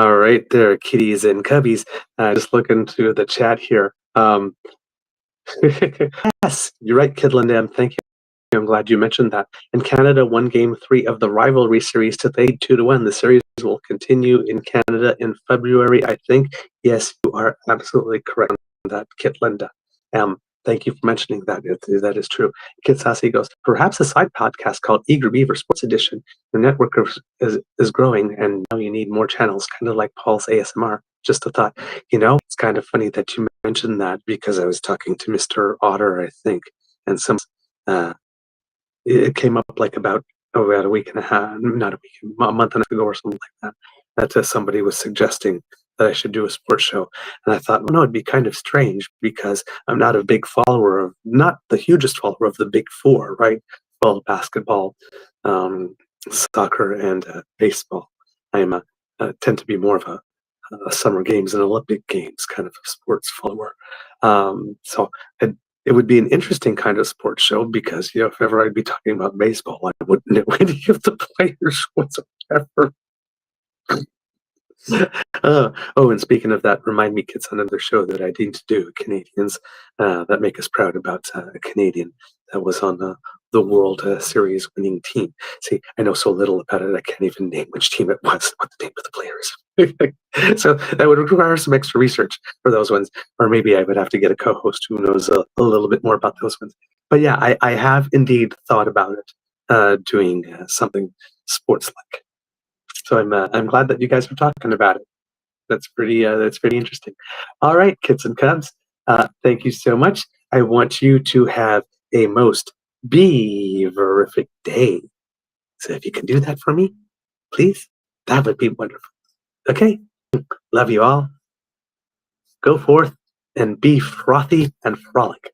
All right, there, kitties and cubbies. Just looking through the chat here. Yes, you're right, Kidland M. Thank you. I'm glad you mentioned that. And Canada won Game 3 of the rivalry series to fade 2-1. The series will continue in Canada in February, I think. Yes, you are absolutely correct on that, Kitlinda. Thank you for mentioning that. That is true. Kit Sassy goes, perhaps a side podcast called Eager Beaver Sports Edition. The network is growing, and now you need more channels, kind of like Paul's ASMR. Just a thought. It's kind of funny that you mentioned that, because I was talking to Mr. Otter, I think, and it came up like about a week and a half, not a week, a month and a half ago or something like that. That somebody was suggesting that I should do a sports show, and I thought, well, no, it'd be kind of strange because I'm not a big follower of, not the hugest follower of the big four, right? Well, basketball, soccer, and baseball. Tend to be more of a summer games and Olympic games kind of a sports follower. So it would be an interesting kind of sports show because, if ever I'd be talking about baseball, I wouldn't know any of the players whatsoever. And speaking of that, remind me, kids, another show that I need to do, Canadians that make us proud about a Canadian that was on the World Series winning team. See, I know so little about it, I can't even name which team it was, what the name of the players. So that would require some extra research for those ones, or maybe I would have to get a co-host who knows a little bit more about those ones. But yeah, I have indeed thought about it, doing something sports-like. So I'm glad that you guys are talking about it. That's pretty interesting. All right, kids and cubs, thank you so much. I want you to have a most beaverific day. So if you can do that for me, please, that would be wonderful. Okay, love you all. Go forth and be frothy and frolic.